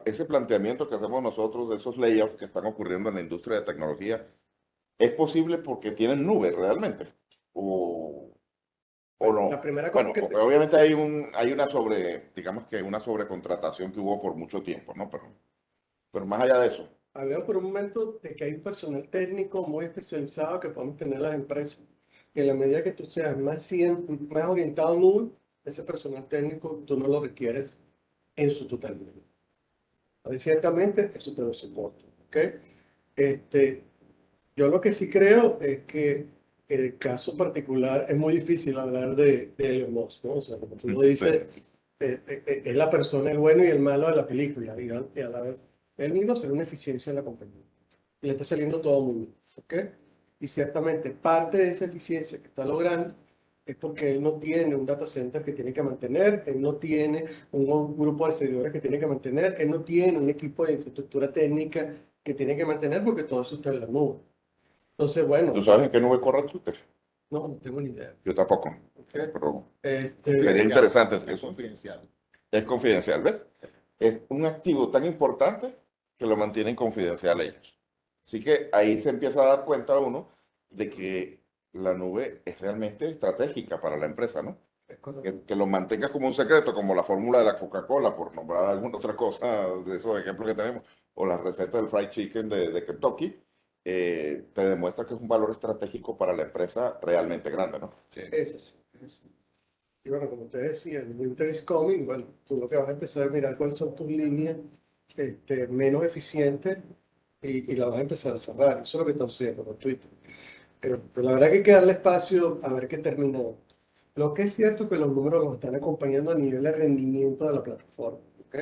ese planteamiento que hacemos nosotros de esos layoffs que están ocurriendo en la industria de tecnología es posible porque tienen nube realmente? ¿O Bueno, no? la primera cosa Bueno, que porque obviamente hay una digamos que una sobrecontratación que hubo por mucho tiempo, ¿no? Pero más allá de eso. hablemos por un momento de que hay un personal técnico muy especializado que podemos tener en las empresas. Y en la medida que tú seas más orientado a nube, ese personal técnico tú no lo requieres en su totalidad. Ahí ciertamente eso te lo soporta, ¿ok? Yo lo que sí creo es que en el caso particular es muy difícil hablar de Elon Musk, ¿no? O sea, como tú lo dices, es la persona, el bueno y el malo de la película, digamos, y a la vez, él vino a hacer una eficiencia en la compañía. Y le está saliendo todo muy bien, ¿ok? Y ciertamente parte de esa eficiencia que está logrando es porque él no tiene un data center que tiene que mantener, él no tiene un grupo de servidores que tiene que mantener, él no tiene un equipo de infraestructura técnica que tiene que mantener porque todo eso está en la nube. Entonces, bueno, ¿Tú sabes en qué nube corre Twitter? no tengo ni idea. Yo tampoco, ¿Ok? pero Este, sería interesante Es eso. confidencial. Es confidencial, ¿ves? Es un activo tan importante que lo mantienen confidencial ellos. Así que ahí se empieza a dar cuenta uno de que la nube es realmente estratégica para la empresa, ¿no? es correcto. Que lo mantengas como un secreto, como la fórmula de la Coca-Cola, por nombrar alguna otra cosa de esos ejemplos que tenemos, o la receta del fried chicken de Kentucky, te demuestra que es un valor estratégico para la empresa realmente grande, ¿no? Sí. Es así, es así. Y bueno, como te decía, el winter is coming. Bueno, tú lo que vas a empezar a mirar cuáles son tus líneas menos eficientes y las vas a empezar a cerrar. Eso es lo que está sucediendo con Twitter. Pero la verdad que hay que darle espacio a ver qué termina esto. Lo que es cierto es que los números los están acompañando a nivel de rendimiento de la plataforma. ¿Ok?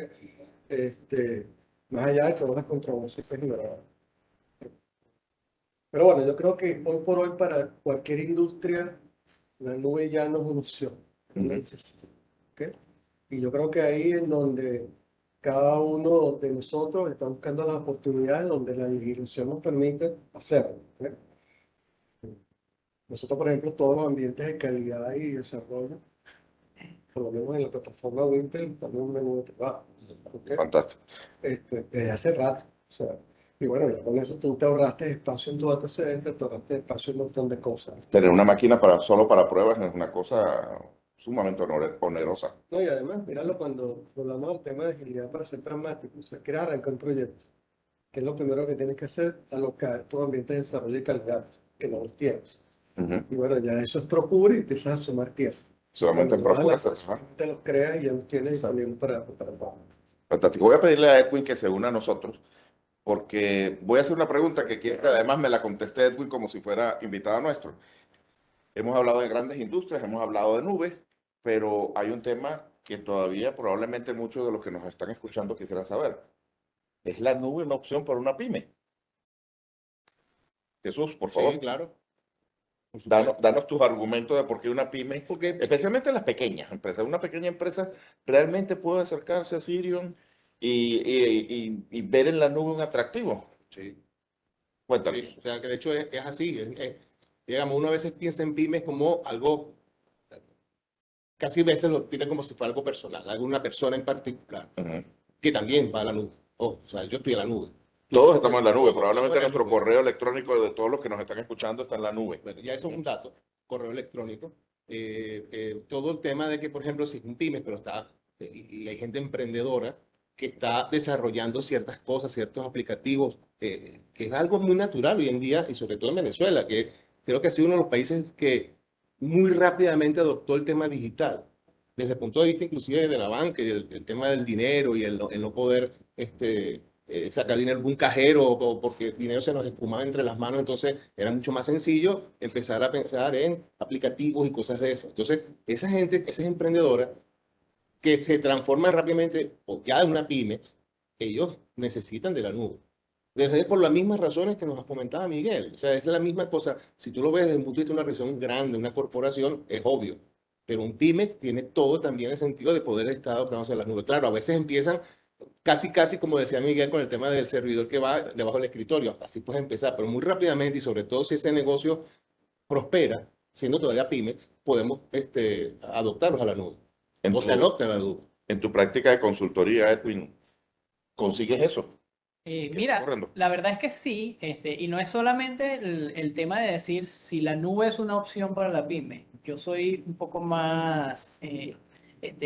Más allá de todas las controversias que liberaron. Pero bueno, yo creo que hoy por hoy para cualquier industria la nube ya no es una opción, es una necesidad. ¿Ok? Y yo creo que ahí es donde cada uno de nosotros está buscando las oportunidades donde la legislación nos permite hacerlo. ¿Ok? Nosotros, por ejemplo, todos los ambientes de calidad y desarrollo, por lo menos en la plataforma Wintel, también un menú de trabajo. ¿Ok? Fantástico. Desde hace rato. O sea, y bueno, ya con eso tú te ahorraste espacio en tu data center, te ahorraste espacio en un montón de cosas. Tener una máquina solo para pruebas es una cosa sumamente onerosa. No, y además, míralo cuando hablamos del tema de agilidad para ser pragmático. O sea, quieres arrancar un proyecto. ¿Qué es lo primero que tienes que hacer? Alocar tu ambiente de desarrollo y calidad, que no los tienes. Ujú. Y bueno, ya eso es Procura y empiezas a sumar tiempo. Solamente en Cuando Procura. vas a la- te los creas y ya los tienes disponibles para trabajar. Fantástico. Voy a pedirle a Edwin que se una a nosotros, porque voy a hacer una pregunta que quiero que además me la conteste Edwin como si fuera invitado nuestro. Hemos hablado de grandes industrias, hemos hablado de nubes, pero hay un tema que todavía probablemente muchos de los que nos están escuchando quisieran saber. ¿Es la nube una opción para una pyme? Jesús, por favor, Sí, claro. Por danos, supuesto. danos tus argumentos de por qué una pyme, Porque especialmente las pequeñas empresas, una pequeña empresa realmente puede acercarse a Sirion y ver en la nube un atractivo. sí, Cuéntanos. sí, o sea que de hecho es así. Digamos, uno a veces piensa en pymes como algo, casi a veces lo tiene como si fuera algo personal, alguna persona en particular, Ujú. que también va a la nube. Oh, o sea, yo estoy en la nube. Todos estamos en la nube. Todos Probablemente estamos en la nuestro nube. correo electrónico de todos los que nos están escuchando está en la nube. Bueno, ya eso es un dato, correo electrónico. Todo el tema de que, por ejemplo, si es un pyme, pero está, y hay gente emprendedora que está desarrollando ciertas cosas, ciertos aplicativos, que es algo muy natural hoy en día, y sobre todo en Venezuela, que creo que ha sido uno de los países que muy rápidamente adoptó el tema digital, desde el punto de vista inclusive de la banca, y el tema del dinero y el no poder sacar dinero de un cajero o porque el dinero se nos esfumaba entre las manos, entonces era mucho más sencillo empezar a pensar en aplicativos y cosas de esas. Entonces, esa gente, esas emprendedoras que se transforman rápidamente o ya en una pymes, ellos necesitan de la nube. Desde por las mismas razones que nos comentaba Miguel. O sea, es la misma cosa. Si tú lo ves desde el punto de vista de una región grande, una corporación, es obvio. Pero un pyme tiene todo también el sentido de poder estar adaptándose a la nube. Claro, a veces empiezan casi como decía Miguel con el tema del servidor que va debajo del escritorio. Así puedes empezar, pero muy rápidamente y sobre todo si ese negocio prospera, siendo todavía pymes, podemos adoptarlos a la nube. En O se tu, adoptan a la nube. en tu práctica de consultoría, Edwin, ¿consigues eso? ¿Qué está Mira, ocurriendo? la verdad es que sí, y no es solamente el tema de decir si la nube es una opción para la pyme. Yo soy un poco más,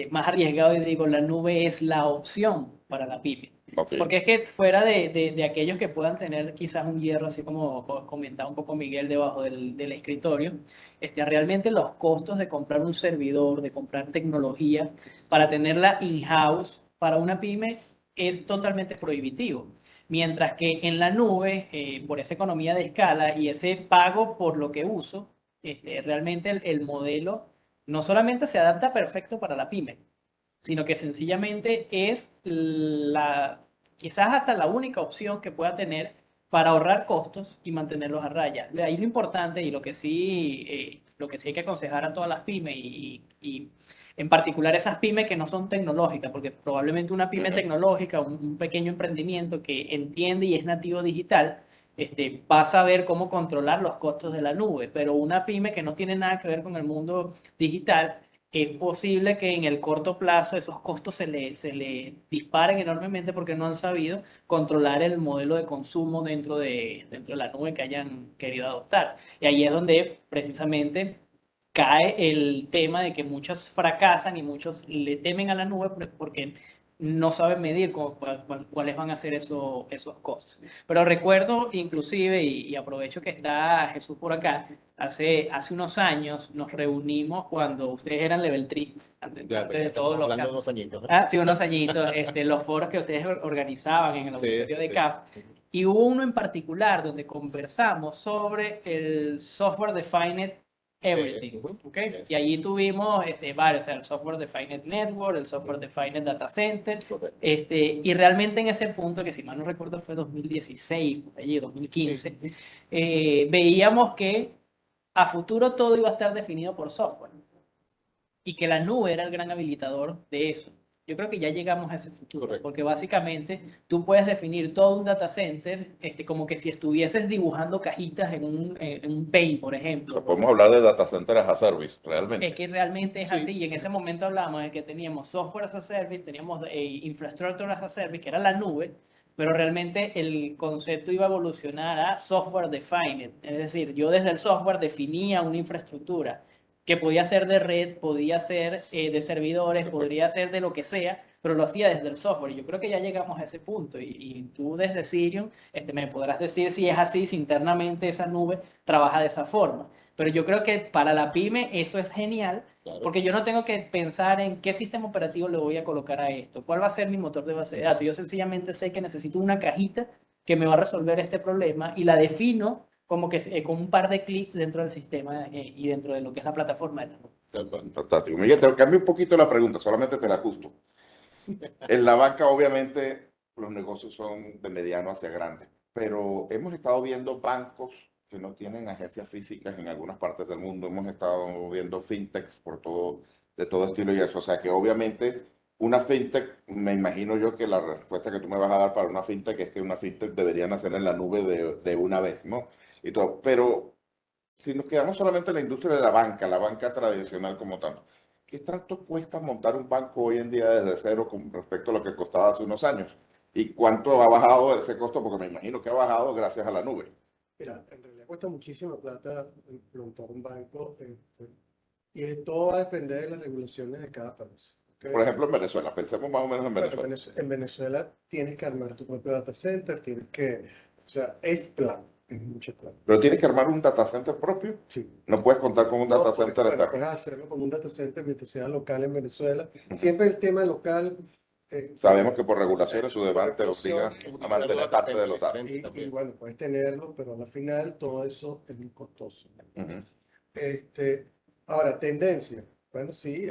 más arriesgado y digo, la nube es la opción para la pyme. Ok. Porque es que fuera de aquellos que puedan tener quizás un hierro, así como comentaba un poco Miguel, debajo del escritorio, realmente los costos de comprar un servidor, de comprar tecnología para tenerla in-house para una pyme es totalmente prohibitivo. Mientras que en la nube, por esa economía de escala y ese pago por lo que uso, realmente el modelo no solamente se adapta perfecto para la pyme, sino que sencillamente es quizás hasta la única opción que pueda tener para ahorrar costos y mantenerlos a raya. De ahí lo importante y lo que sí hay que aconsejar a todas las pymes y en particular esas pymes que no son tecnológicas, porque probablemente una pyme tecnológica, un pequeño emprendimiento que entiende y es nativo digital, va a saber cómo controlar los costos de la nube, pero una pyme que no tiene nada que ver con el mundo digital, es posible que en el corto plazo esos costos se le disparen enormemente porque no han sabido controlar el modelo de consumo dentro de la nube que hayan querido adoptar. Y ahí es donde precisamente cae el tema de que muchos fracasan y muchos le temen a la nube porque no saben medir cuáles van a ser esos costos. Pero recuerdo inclusive, y aprovecho que está Jesús por acá, hace unos años nos reunimos cuando ustedes eran Level 3, antes Ya, de todos los hablando de casos. unos añitos, ¿no? Ah, sí, unos añitos, los foros que ustedes organizaban en el Sí, auditorio sí, de sí. CAF. Y hubo uno en particular donde conversamos sobre el Software Defined Everything, ¿ok? Yes. Y allí tuvimos varios, o sea, el Software Defined Network, el Software Defined Data Center, Correcto. y realmente en ese punto, que si mal no recuerdo fue 2016, por allí, 2015, veíamos que a futuro todo iba a estar definido por software y que la nube era el gran habilitador de eso. Yo creo que ya llegamos a ese futuro, Correcto. porque básicamente tú puedes definir todo un data center como que si estuvieses dibujando cajitas en un Paint, por O ejemplo. sea, podemos hablar de data center as a service, Es realmente. que realmente es Sí. así, y en ese momento hablamos de que teníamos software as a service, teníamos infrastructure as a service, que era la nube, pero realmente el concepto iba a evolucionar a software defined, es decir, yo desde el software definía una infraestructura que podía ser de red, podía ser de servidores, podría ser de lo que sea, pero lo hacía desde el software. Y yo creo que ya llegamos a ese punto, y tú desde Sirium me podrás decir si es así, si internamente esa nube trabaja de esa forma. Pero yo creo que para la pyme eso es genial, Claro. porque yo no tengo que pensar en qué sistema operativo le voy a colocar a esto, cuál va a ser mi motor de base de datos. Yo sencillamente sé que necesito una cajita que me va a resolver este problema y la defino como que con un par de clics dentro del sistema y dentro de lo que es la plataforma de la nube. Tal cual. Fantástico. Miguel, te cambio un poquito la pregunta, solamente te la ajusto. En la banca, obviamente, los negocios son de mediano hacia grande, pero hemos estado viendo bancos que no tienen agencias físicas en algunas partes del mundo. Hemos estado viendo fintechs de todo estilo y eso. O sea que obviamente una fintech, me imagino yo que la respuesta que tú me vas a dar para una fintech es que una fintech debería nacer en la nube de una vez, ¿no? Y todo. Pero si nos quedamos solamente en la industria de la banca tradicional como tal, ¿qué tanto cuesta montar un banco hoy en día desde cero con respecto a lo que costaba hace unos años? ¿Y cuánto ha bajado ese costo? Porque me imagino que ha bajado gracias a la nube. Mira, en realidad cuesta muchísima plata montar un banco y todo va a depender de las regulaciones de cada país. ¿Ok? Por ejemplo, en Venezuela, pensemos más o menos en Bueno, Venezuela. En Venezuela tienes que armar tu propio data center, o sea, es plata, es mucha plata. Pero tienes que armar un data center propio. Sí. No puedes contar con un No, data porque, center bueno, externo. puedes hacerlo con un data center mientras sea local en Venezuela. Siempre el tema local. Sabemos que por regulaciones su demanda te obliga regulación, a mantener parte de los datos. y bueno, puedes tenerlo, pero al final todo eso es muy costoso. Ujú. Ahora, tendencia. Bueno, sí,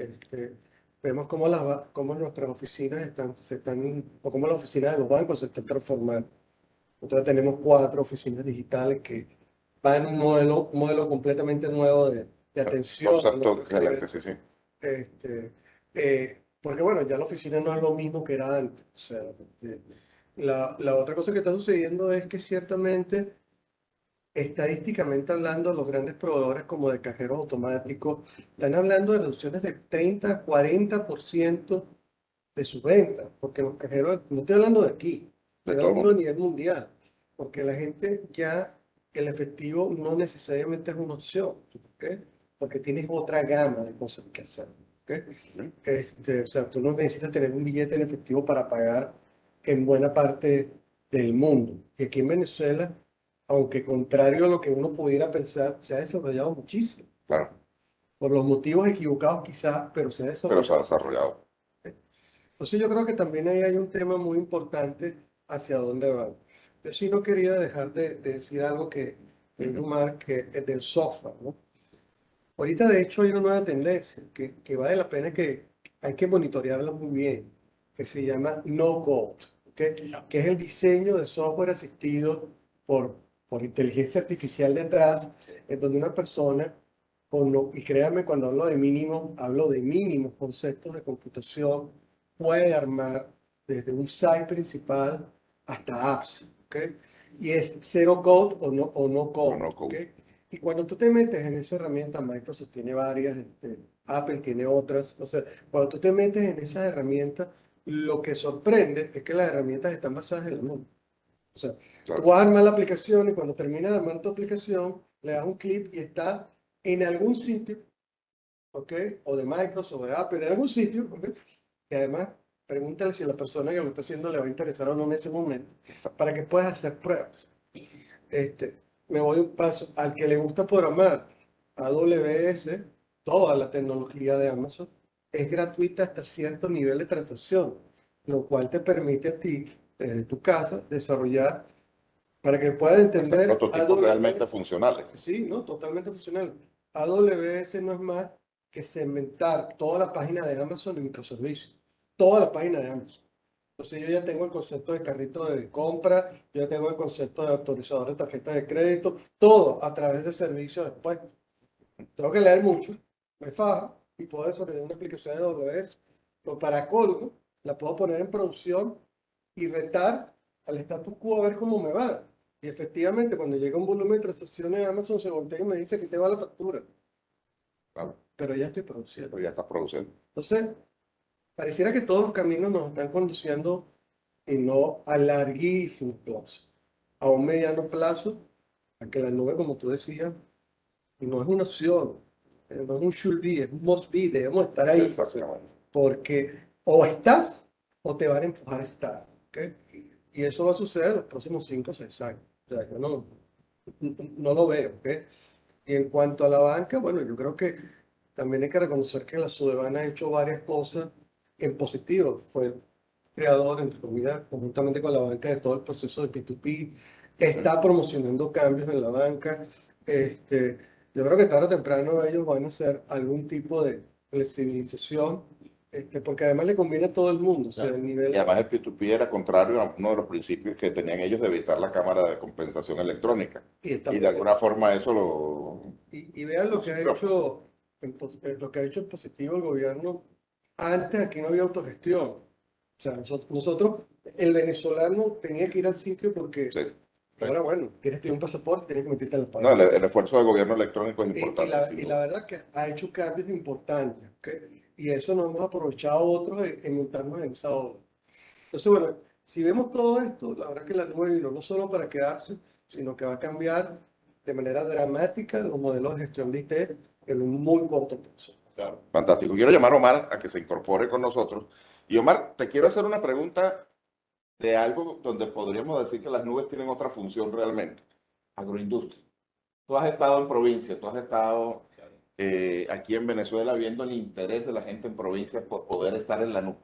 vemos cómo nuestras oficinas o cómo las oficinas de los bancos se están transformando. Nosotros tenemos 4 oficinas digitales que van en un modelo completamente nuevo de atención a Concepto nuestros excelente, clientes. sí, sí. Porque bueno, ya la oficina no es lo mismo que era antes. O sea, la otra cosa que está sucediendo es que ciertamente, estadísticamente hablando, los grandes proveedores como de cajeros automáticos están hablando de reducciones de 30 a 40% de sus ventas, porque los cajeros, no estoy hablando de aquí, De estoy todo hablando a mundo. nivel mundial, porque la gente ya, el efectivo no necesariamente es una opción, ¿ok? Porque tienes otra gama de cosas que hacer, ¿ok? O sea, tú no necesitas tener un billete en efectivo para pagar en buena parte del mundo. Y aquí en Venezuela, aunque contrario a lo que uno pudiera pensar, se ha desarrollado muchísimo. Claro, Por los motivos equivocados quizás, pero se ha pero se ha desarrollado. desarrollado. Entonces yo creo que también ahí hay un tema muy importante hacia dónde van. Yo sí no quería dejar de decir algo que dijo Mark, que es del software, ¿no? Ahorita de hecho hay una nueva tendencia que vale la pena que hay que monitorearla muy bien, que se llama no code, ¿ok? Que es el diseño de software asistido por inteligencia artificial detrás, en donde una persona, y créanme cuando hablo de mínimos conceptos de computación, puede armar desde un site principal hasta apps, ¿ok? Y es cero code o no code, No code. ¿ok? Y cuando tú te metes en esa herramienta, Microsoft tiene varias, Apple tiene otras, o sea, cuando tú te metes en esas herramientas, lo que sorprende es que las herramientas están basadas en la nube. O sea, tú Claro. vas a armar la aplicación y cuando terminas de armar tu aplicación, le das un clic y está en algún sitio, ¿ok? O de Microsoft o de Apple, en algún sitio, ¿ok? Que además, pregúntale si a la persona que lo está haciendo le va a interesar o no en ese momento, para que puedas hacer pruebas. Me voy un paso. Al que le gusta programar, AWS, toda la tecnología de Amazon, es gratuita hasta cierto nivel de transacción, lo cual te permite a ti, desde tu casa, desarrollar para que puedas Hacer entender prototipos realmente funcionales. Sí, ¿no? Totalmente funcional. AWS no es más que segmentar toda la página de Amazon en microservicios. Toda la página de Amazon. Entonces yo ya tengo el concepto de carrito de compra, yo ya tengo el concepto de autorizador de tarjeta de crédito, todo a través de servicios después. Tengo que leer mucho, me fajo y puedo desarrollar una aplicación de AWS. Pero para colmo, la puedo poner en producción y retar al status quo a ver cómo me va. Y efectivamente, cuando llega un volumen de transacciones de Amazon, se voltea y me dice que te va la factura. Claro, Pero ya estoy produciendo. pero ya está produciendo. Entonces, pareciera que todos los caminos nos están conduciendo y no a larguísimo plazo, a un mediano plazo, a que la nube, como tú decías, no es una opción, no es un should be, es un must be, debemos estar ahí, Exactamente. porque o estás o te van a empujar a estar, ¿ok? Y eso va a suceder en los próximos 5 o 6 años, o sea, yo no lo veo, ¿ok? Y en cuanto a la banca, bueno, yo creo que también hay que reconocer que la Sudebana ha hecho varias cosas en positivo. Fue el creador, entre comillas, conjuntamente con la banca de todo el proceso de P2P. Está promocionando cambios en la banca. Yo creo que tarde o temprano ellos van a hacer algún tipo de flexibilización, porque además le conviene a todo el mundo. O sea, el nivel... Y además el P2P era contrario a uno de los principios que tenían ellos de evitar la cámara de compensación electrónica. Y de alguna forma eso lo... Y vean lo que ha hecho, lo que ha hecho en positivo el gobierno. Antes aquí no había autogestión. O sea, nosotros, el venezolano tenía que ir al sitio porque Sí. ahora, bueno, tienes que ir un pasaporte, tienes que meterte en la No, página. el esfuerzo del gobierno electrónico es importante. sin Y duda. la verdad que ha hecho cambios importantes, ¿ok? Y eso nos hemos aprovechado otros en montarnos en esa obra. Entonces, bueno, si vemos todo esto, la verdad que la nube vino no solo para quedarse, sino que va a cambiar de manera dramática los modelos de gestión de IT en un muy corto plazo. Claro. Fantástico. Quiero llamar a Omar a que se incorpore con nosotros. Y Omar, te quiero hacer una pregunta de algo donde podríamos decir que las nubes tienen otra función realmente. Agroindustria. Tú has estado en provincia, tú has estado aquí en Venezuela viendo el interés de la gente en provincia por poder estar en la nube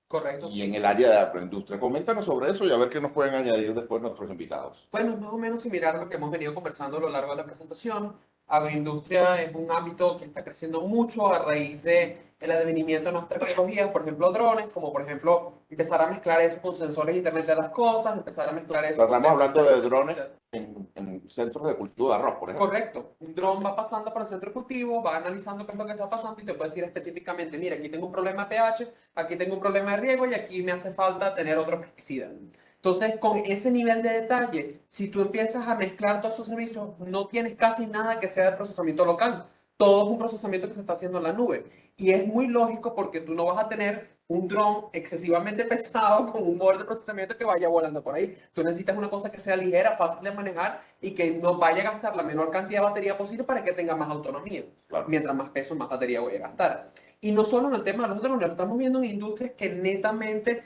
Correcto. y en el área de agroindustria. Coméntanos sobre eso y a ver qué nos pueden añadir después nuestros invitados. Bueno, más o menos similar a lo que hemos venido conversando a lo largo de la presentación. Agroindustria es un ámbito que está creciendo mucho a raíz del advenimiento de nuevas tecnologías, por ejemplo, drones, como por ejemplo empezar a mezclar eso con sensores de Internet de las cosas, empezar a mezclar eso con Estamos hablando de inteligencia drones artificial. en centros de cultivo de arroz, por ejemplo. Correcto. Un dron va pasando por el centro de cultivo, va analizando qué es lo que está pasando y te puede decir específicamente, mira, aquí tengo un problema de pH, aquí tengo un problema de riego y aquí me hace falta tener otro pesticida. Entonces, con ese nivel de detalle, si tú empiezas a mezclar todos esos servicios, no tienes casi nada que sea de procesamiento local. Todo es un procesamiento que se está haciendo en la nube. Y es muy lógico porque tú no vas a tener un dron excesivamente pesado con un motor de procesamiento que vaya volando por ahí. Tú necesitas una cosa que sea ligera, fácil de manejar y que no vaya a gastar la menor cantidad de batería posible para que tenga más autonomía. Claro. Mientras más peso, más batería voy a gastar. Y no solo en el tema de los drones, lo estamos viendo en industrias que netamente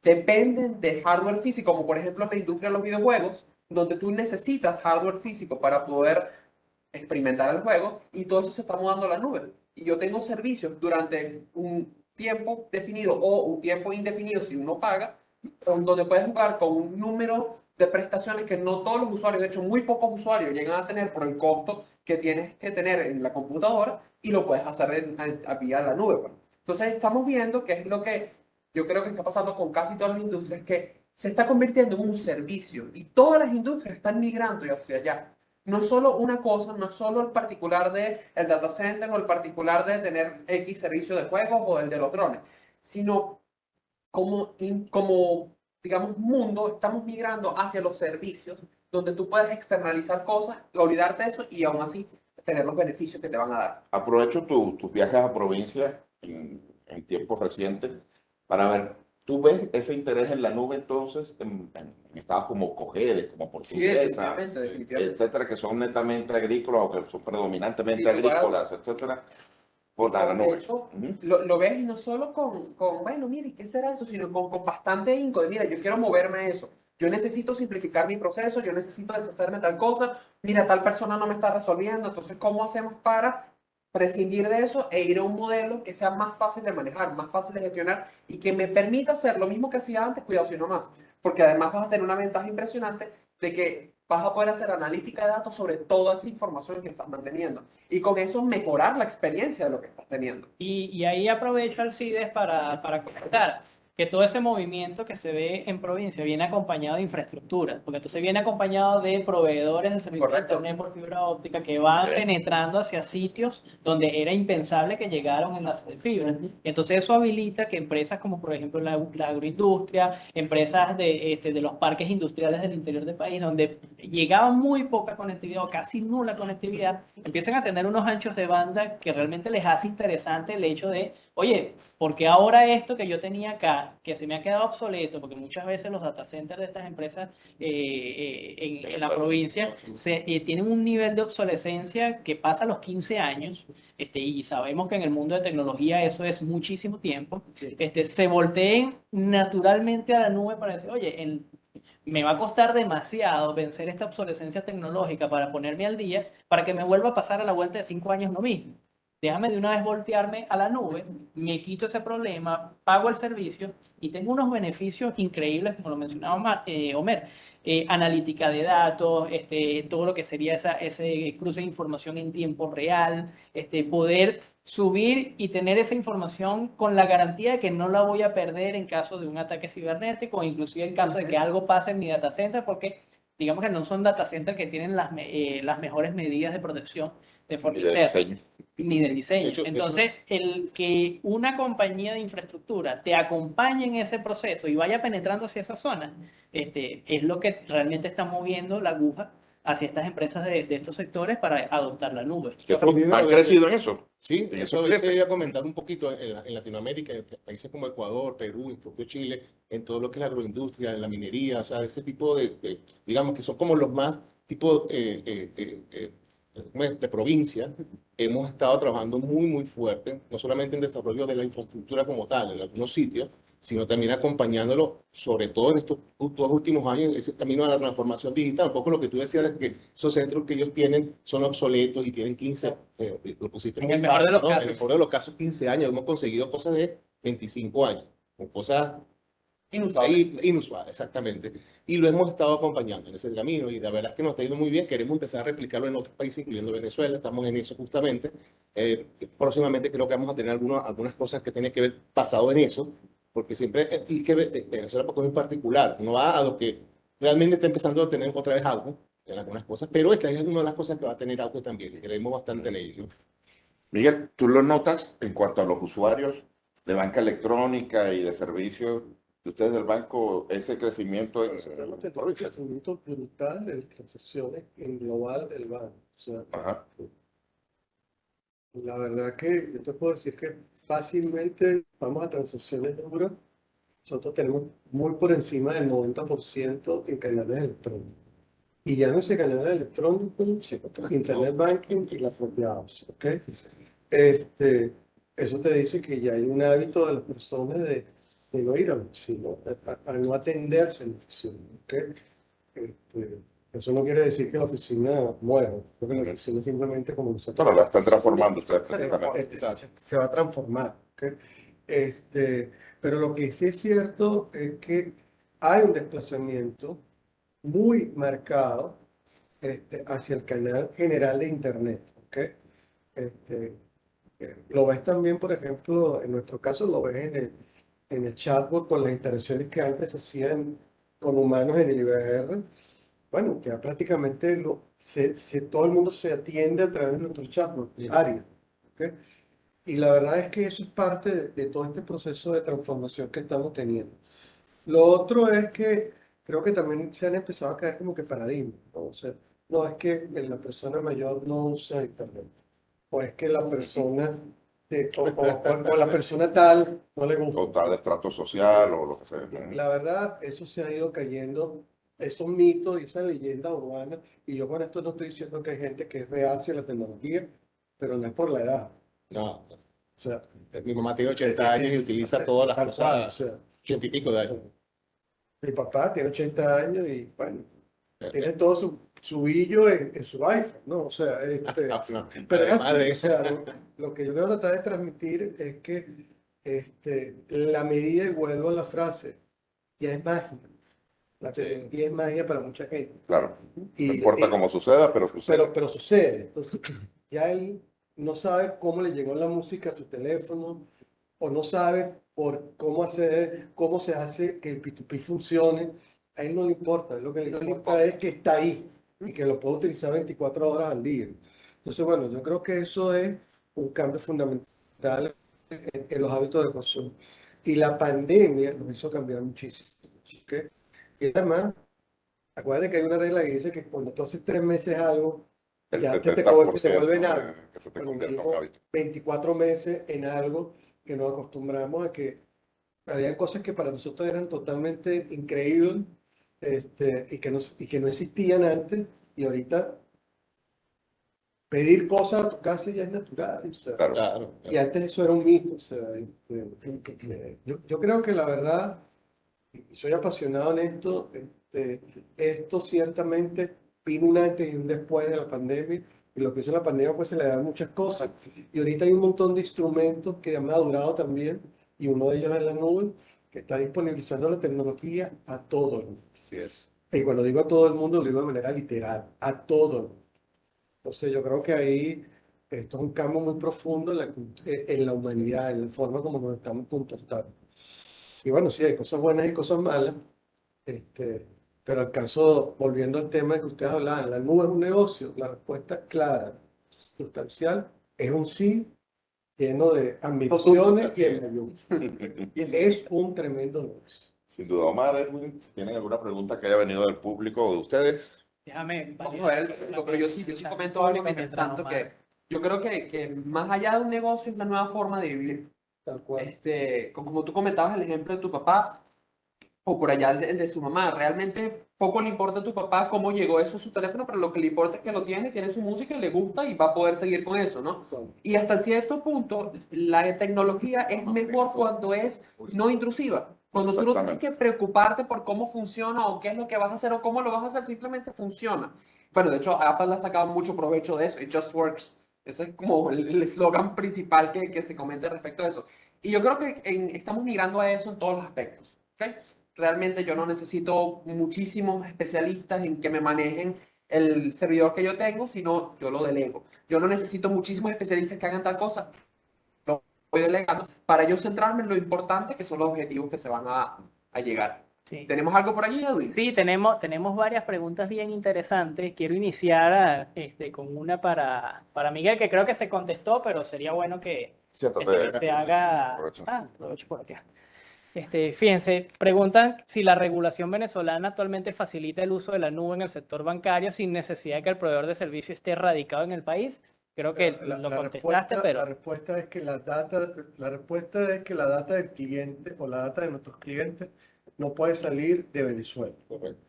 dependen de hardware físico, como por ejemplo la industria de los videojuegos, donde tú necesitas hardware físico para poder experimentar el juego, y todo eso se está mudando a la nube. Y yo tengo servicios durante un tiempo definido o un tiempo indefinido si uno paga, donde puedes jugar con un número de prestaciones que no todos los usuarios, de hecho muy pocos usuarios llegan a tener por el costo que tienes que tener en la computadora, y lo puedes hacer vía la nube, pues. Entonces estamos viendo que es lo que yo creo que está pasando con casi todas las industrias, que se está convirtiendo en un servicio y todas las industrias están migrando hacia allá. No es solo una cosa, no es solo el particular del data center o el particular de tener X servicio de juegos o el de los drones, sino como, digamos, mundo, estamos migrando hacia los servicios donde tú puedes externalizar cosas, olvidarte de eso y aún así tener los beneficios que te van a dar. Aprovecho tus viajes a provincia en tiempos recientes para ver, ¿tú ves ese interés en la nube entonces en estados como Cojedes, como Sí, Portuguesa, definitivamente. etcétera, que son netamente agrícolas o que son predominantemente Sin lugar a agrícolas, dudas. etcétera, por la De nube? hecho, Ujú. lo ves no solo bueno, mire, ¿qué será eso? Sino con bastante ahínco de, mira, yo quiero moverme a eso. Yo necesito simplificar mi proceso, yo necesito deshacerme tal cosa, mira, tal persona no me está resolviendo, entonces, ¿cómo hacemos para prescindir de eso e ir a un modelo que sea más fácil de manejar, más fácil de gestionar y que me permita hacer lo mismo que hacía antes, cuidado si no más? Porque además vas a tener una ventaja impresionante de que vas a poder hacer analítica de datos sobre toda esa información que estás manteniendo y con eso mejorar la experiencia de lo que estás teniendo. Y ahí aprovecho Alcides para comentar que todo ese movimiento que se ve en provincia viene acompañado de infraestructura, porque entonces viene acompañado de proveedores de servicios de Correcto. internet por fibra óptica que van Ok. penetrando hacia sitios donde era impensable que llegaran enlaces de fibra. Entonces eso habilita que empresas como por ejemplo la agroindustria, empresas de los parques industriales del interior del país, donde llegaba muy poca conectividad o casi nula conectividad, empiezan a tener unos anchos de banda que realmente les hace interesante el hecho de, oye, porque ahora esto que yo tenía acá, que se me ha quedado obsoleto, porque muchas veces los data centers de estas empresas en la provincia tienen un nivel de obsolescencia que pasa los 15 años, y sabemos que en el mundo de tecnología eso es muchísimo tiempo, se volteen naturalmente a la nube para decir, oye, me va a costar demasiado vencer esta obsolescencia tecnológica para ponerme al día, para que me vuelva a pasar a la vuelta de 5 años lo mismo. Déjame de una vez voltearme a la nube, me quito ese problema, pago el servicio y tengo unos beneficios increíbles, como lo mencionaba Homer. Analítica de datos, todo lo que sería ese cruce de información en tiempo real, poder subir y tener esa información con la garantía de que no la voy a perder en caso de un ataque cibernético o inclusive en caso de que algo pase en mi data center, porque digamos que no son data centers que tienen las mejores medidas de protección de forma Y de interna diseño. ni de diseño. De hecho, Entonces, el que una compañía de infraestructura te acompañe en ese proceso y vaya penetrando hacia esa zona, es lo que realmente está moviendo la aguja hacia estas empresas de estos sectores para adoptar la nube. ¿Que han crecido en eso? Sí, En eso esos a veces clientes. voy a comentar un poquito en Latinoamérica, en países como Ecuador, Perú, en propio Chile, en todo lo que es la agroindustria, en la minería, o sea, ese tipo digamos que son como los más tipo de provincia. Hemos estado trabajando muy, muy fuerte, no solamente en desarrollo de la infraestructura como tal, en algunos sitios, sino también acompañándolo, sobre todo en estos 2 últimos años, ese camino a la transformación digital. Un poco lo que tú decías de que esos centros que ellos tienen son obsoletos y tienen 15, lo pusiste En muy el mejor fácil, de los ¿no? casos. En el mejor de los casos, 15 años. Hemos conseguido cosas de 25 años, con cosas inusuales, exactamente. Y lo hemos estado acompañando en ese camino y la verdad es que nos está yendo muy bien. Queremos empezar a replicarlo en otros países, incluyendo Venezuela. Estamos en eso justamente. Próximamente creo que vamos a tener algunas cosas que tienen que ver pasado en eso, porque siempre, y que Venezuela porque es muy particular, no va a lo que realmente está empezando a tener otra vez algo en algunas cosas, pero esta es una de las cosas que va a tener algo también, y creemos bastante en ello, ¿no? Miguel, ¿tú lo notas en cuanto a los usuarios de banca electrónica y de servicios de ustedes del banco, ese crecimiento en Estamos teniendo un provincia? crecimiento brutal de transacciones en global del banco. O sea, Ajá. la verdad que yo te puedo decir que fácilmente vamos a transacciones duras. Nosotros tenemos muy por encima del 90% en canales electrónicos. Y ya no sé canales electrónicos, Internet Banking y las propiedades, ¿ok? Eso te dice que ya hay un hábito de las personas de de no ir a la oficina, para no atenderse en la oficina. ¿Ok? Este, eso no quiere decir que la oficina muera, porque la oficina simplemente como nosotros Bueno, la están transformando ustedes Se precisamente. se va a transformar. ¿Ok? Pero lo que sí es cierto es que hay un desplazamiento muy marcado hacia el canal general de Internet. ¿Ok? Este, lo ves también, por ejemplo, en nuestro caso, lo ves en el chatbot con las interacciones que antes se hacían con humanos en el IBR. Bueno, ya prácticamente todo el mundo se atiende a través de nuestro chatbot diario. ¿Ok? Y la verdad es que eso es parte de todo este proceso de transformación que estamos teniendo. Lo otro es que creo que también se han empezado a caer como que paradigmas, ¿no? O sea, no es que la persona mayor no usa Internet, o es que la persona, o la persona tal no le gusta. O tal estrato social o lo que sea. La verdad, eso se ha ido cayendo, esos mitos y esa leyenda urbana, y yo con esto no estoy diciendo que hay gente que es reacia a la tecnología, pero no es por la edad. No, O sea, mi mamá tiene 80 años y utiliza todas las tal cual, o cosas, sea, 80 y pico de años. mi papá tiene 80 años y bueno, tiene Eh, todo su brillo en su iPhone, ¿no? O sea, no, pero es además así, de o sea, lo que yo quiero tratar de transmitir es que la medida, y vuelvo a la frase, ya es magia. La Sí. tecnología es magia para mucha gente. Claro, no Y, importa y- cómo suceda, pero sucede. pero sucede. Entonces, ya él no sabe cómo le llegó la música a su teléfono, o no sabe cómo se hace que el P2P funcione. A él no le importa, lo que le importa es que está ahí y que lo puede utilizar 24 horas al día. Entonces, bueno, yo creo que eso es un cambio fundamental en los hábitos de consumo. Y la pandemia nos hizo cambiar muchísimo. ¿Ok? Y además, acuérdate que hay una regla que dice que cuando tú haces 3 meses algo, El ya se te 70% vuelve en algo. que se te Bueno, convierta en llevo hábito. 24 meses en algo que nos acostumbramos a que había cosas que para nosotros eran totalmente increíbles, y que no existían antes, y ahorita pedir cosas a tu casa ya es natural. O sea, Claro. Claro, y antes eso era un mito. O sea, yo creo que la verdad, y soy apasionado en esto, esto ciertamente vino un antes y un después de la pandemia, y lo que hizo la pandemia fue acelerar muchas cosas, y ahorita hay un montón de instrumentos que han madurado también, y uno de ellos es la nube, que está disponibilizando la tecnología a todo el mundo. así es. Y cuando digo a todo el mundo, lo digo de manera literal, a todo el mundo. Entonces yo creo que ahí esto es un cambio muy profundo en la humanidad, en la forma como nos estamos comportando. Y bueno, sí, hay cosas buenas y cosas malas, pero al caso, volviendo al tema que ustedes hablaban, ¿la nube es un negocio? La respuesta clara, sustancial, es un sí, lleno de ambiciones y Así es. mayúsculas. Es un tremendo negocio. Sin duda, Omar, Edwin, si tienen alguna pregunta que haya venido del público o de ustedes. Déjame Vamos a ver el público, pero yo sí comento algo mientras tanto que yo creo que más allá de un negocio es la nueva forma de vivir. Tal cual. Como tú comentabas el ejemplo de tu papá o por allá el de su mamá, realmente poco le importa a tu papá cómo llegó eso a su teléfono, pero lo que le importa es que lo tiene su música y le gusta y va a poder seguir con eso, ¿no? Y hasta cierto punto, la tecnología es mejor cuando es no intrusiva. Cuando tú no tienes Exactamente. que preocuparte por cómo funciona o qué es lo que vas a hacer o cómo lo vas a hacer, simplemente funciona. Bueno, de hecho, Apple ha sacado mucho provecho de eso. It just works. Ese es como el eslogan principal que se comenta respecto a eso. Y yo creo que estamos migrando a eso en todos los aspectos. ¿Ok? Realmente yo no necesito muchísimos especialistas en que me manejen el servidor que yo tengo, sino yo lo delego. Yo no necesito muchísimos especialistas que hagan tal cosa. Lo voy delegando para yo centrarme en lo importante que son los objetivos que se van a llegar. Sí. ¿Tenemos algo por allí, Edwin? Sí, tenemos varias preguntas bien interesantes. Quiero iniciar con una para Miguel, que creo que se contestó, pero sería bueno que Siéntate. se haga. Aprovecha. Aprovecho por acá. Fíjense, preguntan si la regulación venezolana actualmente facilita el uso de la nube en el sector bancario sin necesidad de que el proveedor de servicio esté radicado en el país. Creo que lo contestaste, pero La respuesta es que la respuesta es que la data del cliente o la data de nuestros clientes no puede salir de Venezuela. Correcto.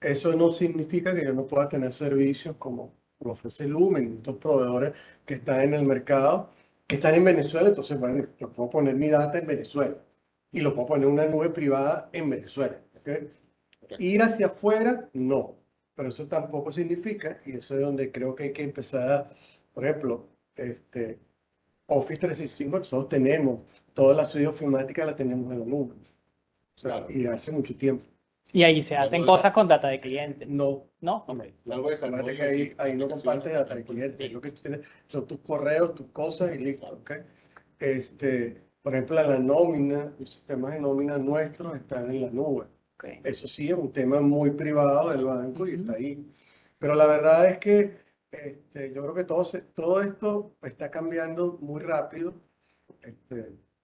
Eso no significa que yo no pueda tener servicios como lo ofrece Lumen, estos proveedores que están en el mercado, que están en Venezuela, entonces, bueno, yo puedo poner mi data en Venezuela y lo puedo poner en una nube privada en Venezuela. ¿Ok? Ir hacia afuera, no. Pero eso tampoco significa, y eso es donde creo que hay que empezar, por ejemplo, Office 365, nosotros tenemos, toda la suite ofimática la tenemos en la nube. O sea, Claro. y hace mucho tiempo. Y ahí se hacen cosas con data de cliente, No, ¿no? Ok. Algo de acuérdate desarrollo que ahí, y ahí no aplicaciones compartes data de también. cliente. Lo que tú tienes son tus correos, tus cosas y listo. ¿Ok? Por ejemplo, la nómina, los sistemas de nómina nuestros están en la nube. Ok. Eso sí es un tema muy privado del banco y está ahí. Pero la verdad es que yo creo que todo esto está cambiando muy rápido.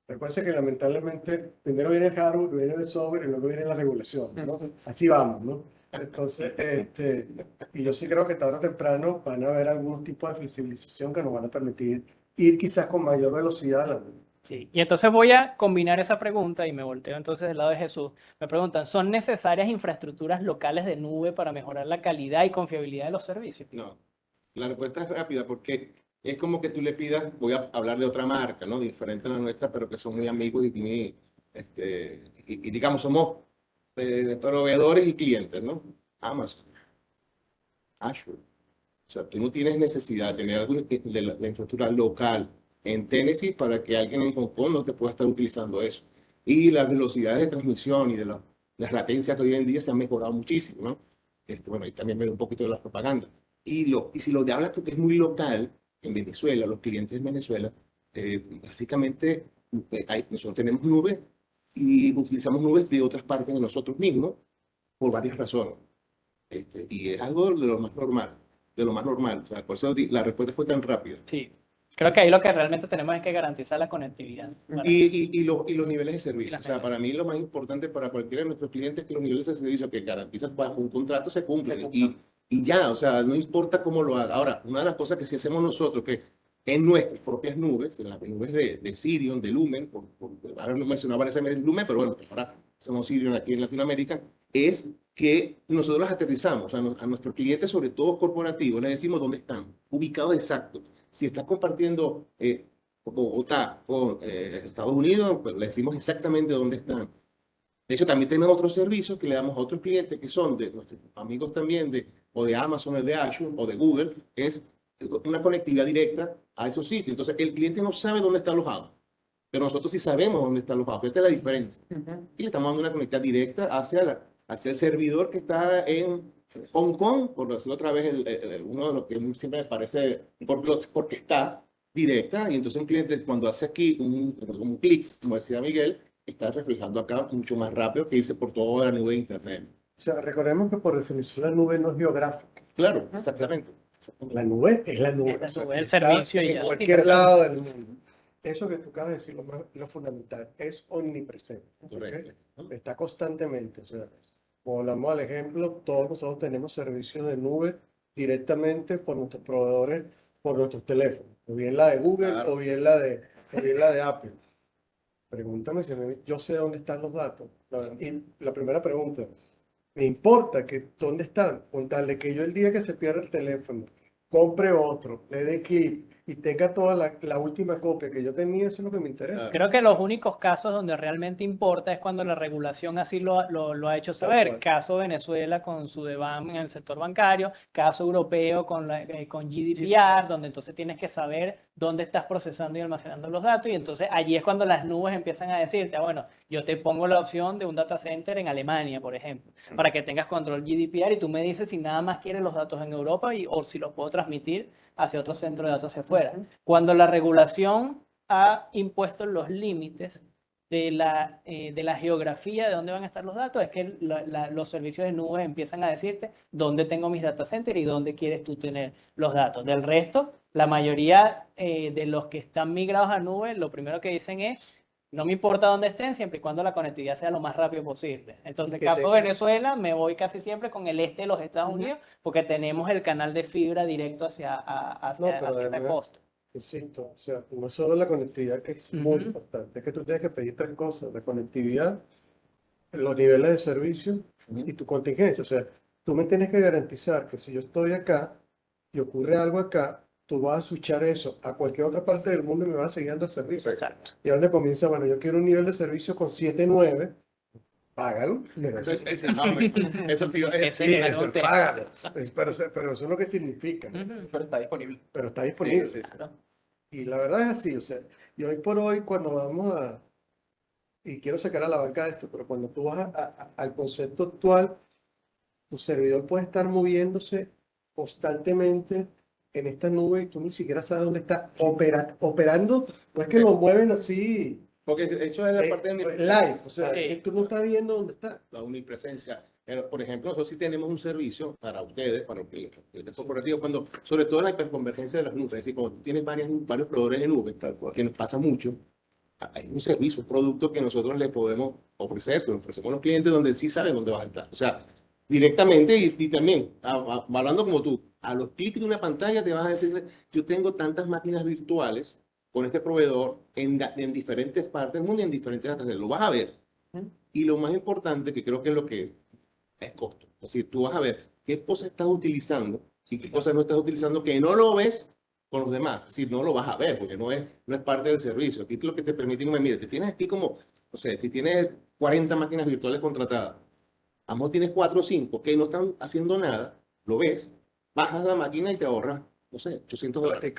Recuerden que lamentablemente primero viene el hardware, viene el software y luego viene la regulación, ¿no? Así vamos, ¿no? Entonces, y yo sí creo que tarde o temprano van a haber algunos tipos de flexibilización que nos van a permitir ir quizás con mayor velocidad a la nube. Sí, y entonces voy a combinar esa pregunta y me volteo entonces del lado de Jesús. Me preguntan, ¿son necesarias infraestructuras locales de nube para mejorar la calidad y confiabilidad de los servicios? No, la respuesta es rápida porque es como que tú le pidas, voy a hablar de otra marca, ¿no? Diferente a la nuestra, pero que son muy amigos y muy, y digamos, somos proveedores y clientes, ¿no? Amazon, Azure. O sea, tú no tienes necesidad de tener algo de la infraestructura local en Tennessee para que alguien en Hong Kong no te pueda estar utilizando eso. Y las velocidades de transmisión y de las latencias que hoy en día se han mejorado muchísimo, ¿no? Bueno, y también me da un poquito de la propaganda. Y si lo de hablas porque es muy local, en Venezuela, los clientes en Venezuela, básicamente nosotros tenemos nubes y utilizamos nubes de otras partes de nosotros mismos por varias razones. Y es algo de lo más normal, de lo más normal. O sea, por eso la respuesta fue tan rápida. Sí, creo que ahí lo que realmente tenemos es que garantizar la conectividad. Y los niveles de servicio. Las O sea, reglas. para mí lo más importante para cualquiera de nuestros clientes es que los niveles de servicio que garantizan bajo un contrato se cumplen. Y ya, o sea, no importa cómo lo haga. Ahora, una de las cosas que sí hacemos nosotros, que en nuestras propias nubes, en las nubes de Sirion, de Lumen, ahora no mencionaba ese Lumen, pero bueno, ahora somos Sirion aquí en Latinoamérica, es que nosotros las aterrizamos a nuestros clientes, sobre todo corporativos, les decimos dónde están, ubicados exactos. Si estás compartiendo Bogotá con Estados Unidos, pues le decimos exactamente dónde están. De hecho, también tenemos otros servicios que le damos a otros clientes que son de nuestros amigos también o de Amazon, o de Azure, o de Google, es una conectividad directa a esos sitios. Entonces, el cliente no sabe dónde está alojado, pero nosotros sí sabemos dónde está alojado. Esta es la diferencia. Y le estamos dando una conectividad directa hacia el servidor que está en Hong Kong, por decirlo otra vez, uno de los que siempre me parece, porque está directa, y entonces un cliente cuando hace aquí un clic, como decía Miguel, está reflejando acá mucho más rápido que irse por toda la nube de Internet. O sea, recordemos que por definición la nube no es geográfica. Claro, exactamente. La nube es la nube. Es la O sea, nube, que el está servicio y en ya. cualquier lado del mundo. Eso que tú acabas de decir, lo fundamental, es omnipresente. ¿Ok? Correcto. Está constantemente. O sea, volvamos al ejemplo, todos nosotros tenemos servicios de nube directamente por nuestros proveedores, por nuestros teléfonos, o bien la de Google Claro. o bien la de Apple. Pregúntame si yo sé dónde están los datos. Y la primera pregunta, me importa que dónde están, con tal de que yo el día que se pierda el teléfono, compre otro, le dé clic y tenga toda la última copia que yo tenía, eso es lo que me interesa. Creo que los únicos casos donde realmente importa es cuando la regulación así lo ha hecho saber. cual. Caso Venezuela con su DBAM en el sector bancario, caso europeo con GDPR, donde entonces tienes que saber dónde estás procesando y almacenando los datos. Y entonces allí es cuando las nubes empiezan a decirte, bueno, yo te pongo la opción de un data center en Alemania, por ejemplo, para que tengas control GDPR y tú me dices si nada más quieres los datos en Europa o si los puedo transmitir hacia otro centro de datos hacia afuera. Cuando la regulación ha impuesto los límites de la geografía de dónde van a estar los datos, es que los servicios de nubes empiezan a decirte dónde tengo mis data centers y dónde quieres tú tener los datos. Del resto, la mayoría de los que están migrados a nube, lo primero que dicen es, no me importa dónde estén, siempre y cuando la conectividad sea lo más rápido posible. Entonces, que caso tenga- Venezuela, me voy casi siempre con el este de los Estados Unidos, porque tenemos el canal de fibra directo hacia No, pero esa además, costa. insisto, o sea, no solo la conectividad, que es muy Ujú. importante, es que tú tienes que pedir tres cosas: la conectividad, los niveles de servicio y tu contingencia. O sea, tú me tienes que garantizar que si yo estoy acá y ocurre algo acá, tú vas a switchar eso a cualquier otra parte del mundo y me vas a seguir dando el servicio. Exacto. Y donde comienza, bueno, yo quiero un nivel de servicio con 7.9, págalo. Pero Eso, tío, Ese sí, es eso, un tema. págalo. Pero eso es lo que significa, ¿no? Ujú. Pero está disponible. Pero está disponible. sí. Claro. Y la verdad es así, o sea, y hoy por hoy cuando vamos a, y quiero sacar a la banca esto, pero cuando tú vas al concepto actual, tu servidor puede estar moviéndose constantemente en esta nube y tú ni siquiera sabes dónde está operando, no es que lo mueven así Porque de hecho es la parte de mi live, o sea, Sí. es que tú no estás viendo dónde está. la omnipresencia. Por ejemplo, nosotros sí tenemos un servicio para ustedes, para los clientes corporativos, cuando, sobre todo en la hiperconvergencia de las nubes, es decir, cuando tú tienes varios proveedores de nube, tal cual, que nos pasa mucho, hay un servicio, un producto que nosotros le podemos ofrecer, se lo ofrecemos a los clientes donde sí saben dónde vas a estar. O sea, directamente y también, hablando como tú, a los clics de una pantalla te vas a decir, yo tengo tantas máquinas virtuales con este proveedor en diferentes partes del mundo y en diferentes datos. Lo vas a ver. Y lo más importante, que creo que es lo que es costo. Es decir, tú vas a ver qué cosas estás utilizando y qué cosas no estás utilizando que no lo ves con los demás. Es decir, no lo vas a ver porque no es parte del servicio. Aquí lo que te permite, mire, te tienes aquí como, no sé, si tienes 40 máquinas virtuales contratadas, a lo mejor tienes 4 o 5 que no están haciendo nada, lo ves, bajas la máquina y te ahorras, no sé, $800.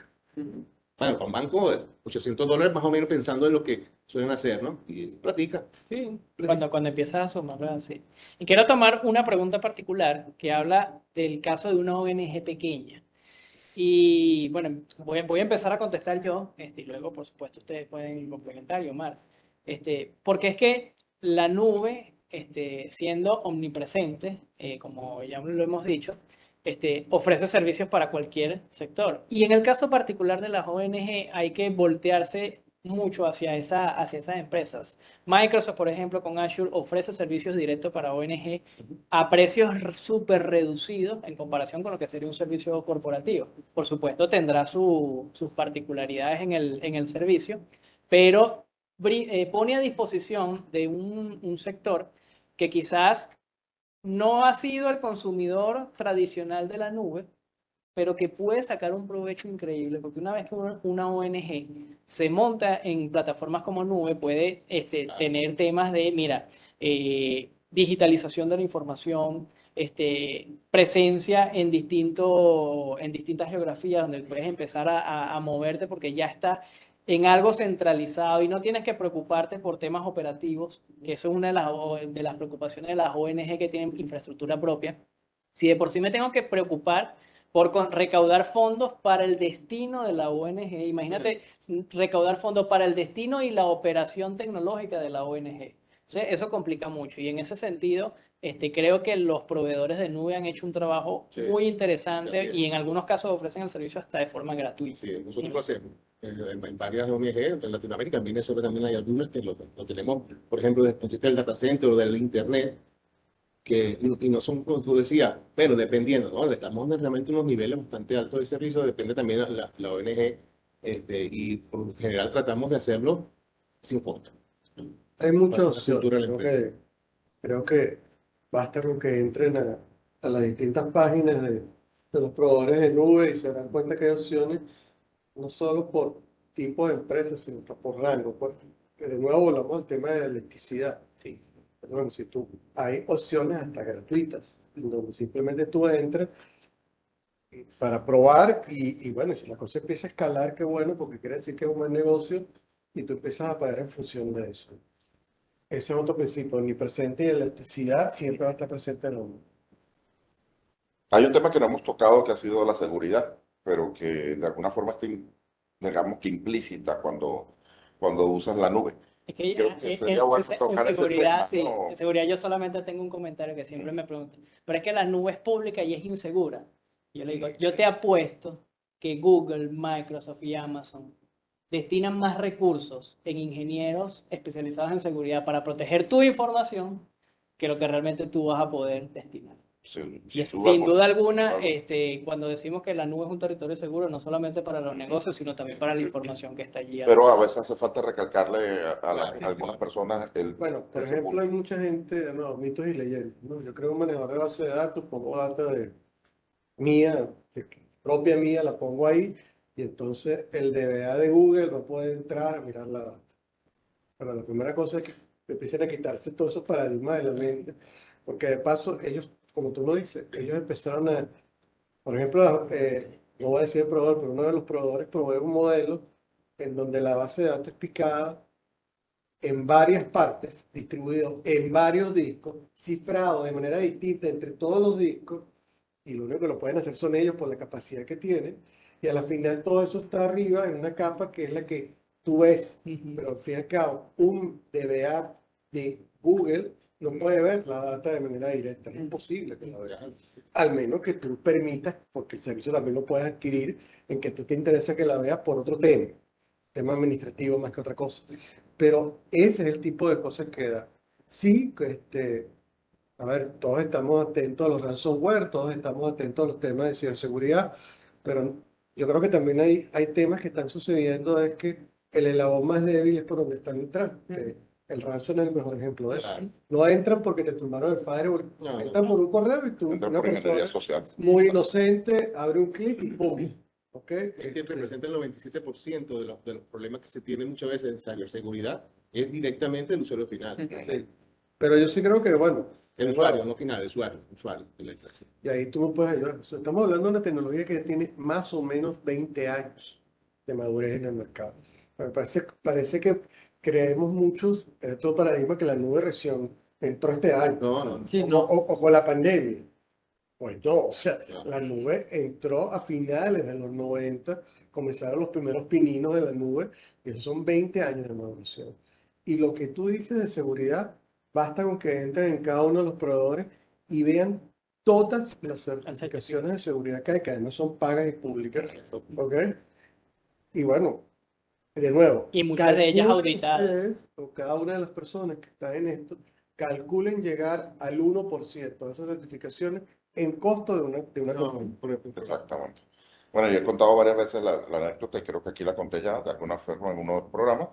Bueno, con banco, $800 más o menos pensando en lo que suelen hacer, ¿no? Y platica. Sí, cuando empiezas a sumarlo así. Y quiero tomar una pregunta particular que habla del caso de una ONG pequeña. Y bueno, voy a empezar a contestar yo, y luego, por supuesto, ustedes pueden complementar y Omar. Porque es que la nube, siendo omnipresente, como ya lo hemos dicho, ofrece servicios para cualquier sector. Y en el caso particular de las ONG, hay que voltearse mucho hacia esas empresas. Microsoft, por ejemplo, con Azure ofrece servicios directos para ONG a precios súper reducidos en comparación con lo que sería un servicio corporativo. Por supuesto, tendrá sus particularidades en el servicio, pero pone a disposición de un sector que quizás no ha sido el consumidor tradicional de la nube, pero que puede sacar un provecho increíble, porque una vez que una ONG se monta en plataformas como nube, puede tener temas de, mira, digitalización de la información, presencia en distintas geografías donde puedes empezar a moverte porque ya está en algo centralizado y no tienes que preocuparte por temas operativos, que eso es una de las preocupaciones de las ONG que tienen infraestructura propia. Si de por sí me tengo que preocupar por recaudar fondos para el destino de la ONG. Imagínate recaudar fondos para el destino y la operación tecnológica de la ONG. Entonces, eso complica mucho. Y en ese sentido, creo que los proveedores de nube han hecho un trabajo muy interesante y en algunos casos ofrecen el servicio hasta de forma gratuita. Sí, nosotros lo hacemos. En varias ONG, en Latinoamérica, en Venezuela también hay algunas que lo tenemos, por ejemplo, desde el punto de vista del data center o del internet, y no son, como tú decías, pero dependiendo, ¿no? Estamos realmente en unos niveles bastante altos de servicio, depende también de la ONG, y por lo general tratamos de hacerlo sin costo. Hay muchas Para la cultura opciones, de la empresa. creo que basta con que entren a las distintas páginas de los proveedores de nube y se dan cuenta que hay opciones, no solo por tipo de empresa, sino por rango. Que de nuevo volvamos al tema de la electricidad. Sí. Pero bueno, si tú, hay opciones hasta gratuitas, en donde simplemente tú entras para probar y bueno, si la cosa empieza a escalar, qué bueno, porque quiere decir que es un buen negocio y tú empiezas a pagar en función de eso. Ese es otro principio, omnipresente y electricidad siempre va a estar presente en la nube. Hay un tema que no hemos tocado que ha sido la seguridad, pero que de alguna forma está, digamos que implícita cuando usas la nube. Es que Creo que sería bueno tocar ese tema, sí, ¿no? en seguridad yo solamente tengo un comentario que siempre me preguntan, pero es que la nube es pública y es insegura. Yo le digo, yo te apuesto que Google, Microsoft y Amazon destinan más recursos en ingenieros especializados en seguridad para proteger tu información que lo que realmente tú vas a poder destinar. Sí, Y sin sin duda alguna, claro. cuando decimos que la nube es un territorio seguro, no solamente para los negocios, sino también para la información que está allí. Pero a veces hace falta recalcarle a algunas personas Bueno, por ese ejemplo, punto. hay mucha gente, no, mitos y leyendas, ¿no? Yo creo un manejador de base de datos, pongo data mía, propia mía, la pongo ahí y entonces el DBA de Google va a poder entrar a mirar la data. Pero la primera cosa es que empiecen a quitarse todos esos paradigmas de la mente, porque de paso ellos, como tú lo dices, ellos empezaron a, por ejemplo, no voy a decir el proveedor, pero uno de los proveedores provee un modelo en donde la base de datos es picada en varias partes, distribuido en varios discos, cifrado de manera distinta entre todos los discos, y lo único que lo pueden hacer son ellos por la capacidad que tienen, y a la final todo eso está arriba en una capa que es la que tú ves, pero al fin y al cabo, un DBA de Google no puede ver la data de manera directa, es imposible que la vea, al menos que tú permitas, porque el servicio también lo puedes adquirir, en que te interesa que la veas por otro tema administrativo más que otra cosa. Pero ese es el tipo de cosas que da. Sí, a ver, todos estamos atentos a los ransomware, todos estamos atentos a los temas de ciberseguridad, pero yo creo que también hay temas que están sucediendo, es que el eslabón más débil es por donde están entrando. El ransom es el mejor ejemplo de eso. Claro. No entran porque te tumbaron el firewall, No, entran por un correo y tú, Entra una por ingeniería persona social. muy inocente, abre un clic y ¡pum! ¿Ok? Es que representa el 97% de los problemas que se tienen muchas veces en ciberseguridad, es directamente el usuario final. Sí. Pero yo sí creo que, bueno, El usuario, no final, el usuario de la instancia. y ahí tú me puedes ayudar. O sea, estamos hablando de una tecnología que tiene más o menos 20 años de madurez en el mercado. Me parece que creemos muchos en estos paradigmas que la nube recién entró este año, No, no, Sí, o, no. o con la pandemia. Pues no, o sea, No. la nube entró a finales de los 90, comenzaron los primeros pininos de la nube, y esos son 20 años de maduración. Y lo que tú dices de seguridad, basta con que entren en cada uno de los proveedores y vean todas las certificaciones de seguridad que además son pagas y públicas, ¿ok? Y bueno, de nuevo, Y muchas de ellas calculen auditadas. ustedes, o cada una de las personas que están en esto, calculen llegar al 1% de esas certificaciones en costo de una No, compañía. Exactamente. Bueno, yo he contado varias veces la anécdota, y creo que aquí la conté ya de alguna forma en uno de los programas,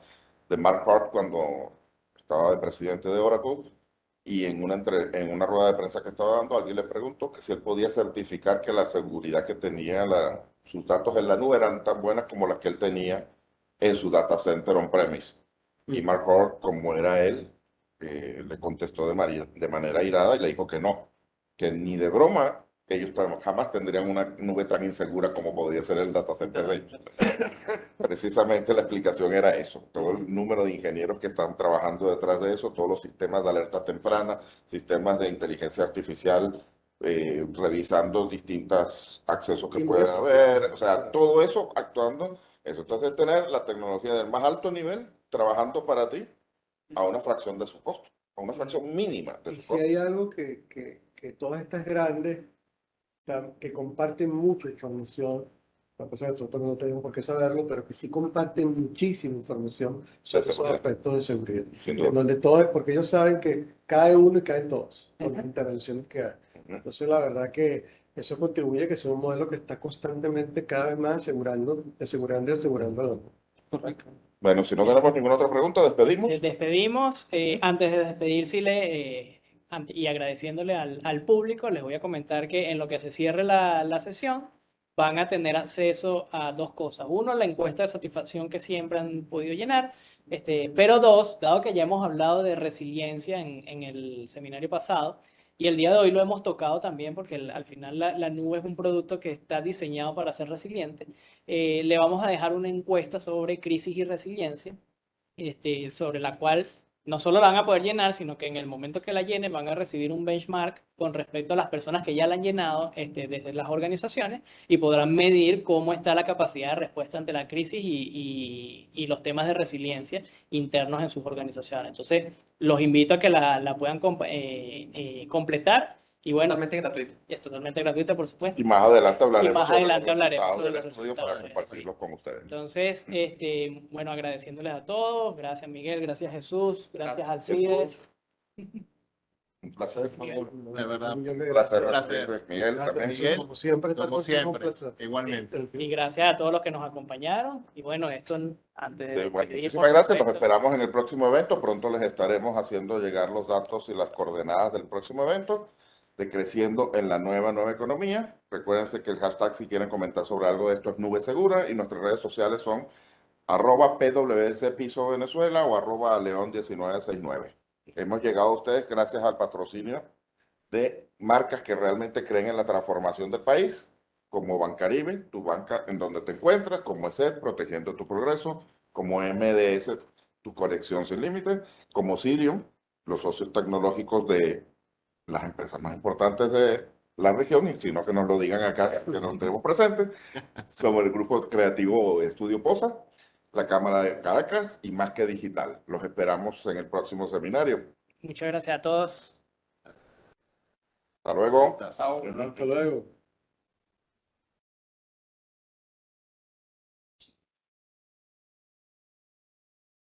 de Mark Hart cuando estaba de presidente de Oracle, y en en una rueda de prensa que estaba dando, alguien le preguntó que si él podía certificar que la seguridad que tenía sus datos en la nube eran tan buenas como las que él tenía en su data center on-premise. Y Mark Hart, como era él, le contestó de manera irada y le dijo que ni de broma ellos jamás tendrían una nube tan insegura como podría ser el data center de ellos. Precisamente la explicación era eso, todo el número de ingenieros que están trabajando detrás de eso, todos los sistemas de alerta temprana, sistemas de inteligencia artificial, revisando distintos accesos que Y pueden eso. haber, o sea, todo eso actuando, eso. Entonces, tener la tecnología del más alto nivel trabajando para ti a una fracción de su costo, a una fracción mínima de Y su si costo. hay algo que todas estas grandes, que comparten mucha información, a pesar de que nosotros no tenemos por qué saberlo, pero que sí comparten muchísima información sobre esos seguridad. aspectos de seguridad. Sin duda. En donde todo es porque ellos saben que cae uno y caen todos, por las intervenciones que hay. Ujú. Entonces, la verdad que eso contribuye a que sea un modelo que está constantemente cada vez más asegurando y asegurando. Correcto. Bueno, si no tenemos ninguna otra pregunta, despedimos. Despedimos. Antes de despedirse y agradeciéndole al público, les voy a comentar que en lo que se cierre la sesión van a tener acceso a dos cosas. Uno, la encuesta de satisfacción que siempre han podido llenar, pero dos, dado que ya hemos hablado de resiliencia en el seminario pasado, y el día de hoy lo hemos tocado también porque al final la nube es un producto que está diseñado para ser resiliente, le vamos a dejar una encuesta sobre crisis y resiliencia, sobre la cual no solo la van a poder llenar, sino que en el momento que la llenen van a recibir un benchmark con respecto a las personas que ya la han llenado desde las organizaciones, y podrán medir cómo está la capacidad de respuesta ante la crisis y los temas de resiliencia internos en sus organizaciones. Entonces, los invito a que la puedan completar. Y bueno, Totalmente gratuito. es totalmente gratuita, por supuesto. Y más adelante hablaremos Y más sobre adelante los hablaremos resultados sobre del los estudio para resultados, compartirlos con ustedes. Entonces, bueno, agradeciéndoles a todos. Gracias, Miguel. Gracias, Jesús. Gracias, Alcides. Un placer. De verdad. Un millón de Un placer gracias. recibirte, Miguel. Gracias, también. Miguel. como siempre, estar Como contigo es un siempre, placer. igualmente. Y gracias a todos los que nos acompañaron. Y bueno, esto antes de Bueno, despedir, muchísimas por gracias. Los supuesto, esperamos en el próximo evento. Pronto les estaremos haciendo llegar los datos y las coordenadas del próximo evento. de Creciendo en la Nueva Economía. Recuérdense que el hashtag, si quieren comentar sobre algo de esto, es Nube Segura, y nuestras redes sociales son @PWS Piso Venezuela o @León1969. Hemos llegado a ustedes gracias al patrocinio de marcas que realmente creen en la transformación del país, como Bancaribe, tu banca en donde te encuentras, como ESET, protegiendo tu progreso, como MDS, tu conexión sin límites, como Sirium, los socios tecnológicos de las empresas más importantes de la región, y sino que nos lo digan acá, que nos tenemos presentes. Somos el grupo creativo Estudio Posa, la Cámara de Caracas y Más que Digital. Los esperamos en el próximo seminario. Muchas gracias a todos. Hasta luego. Chao. Hasta luego.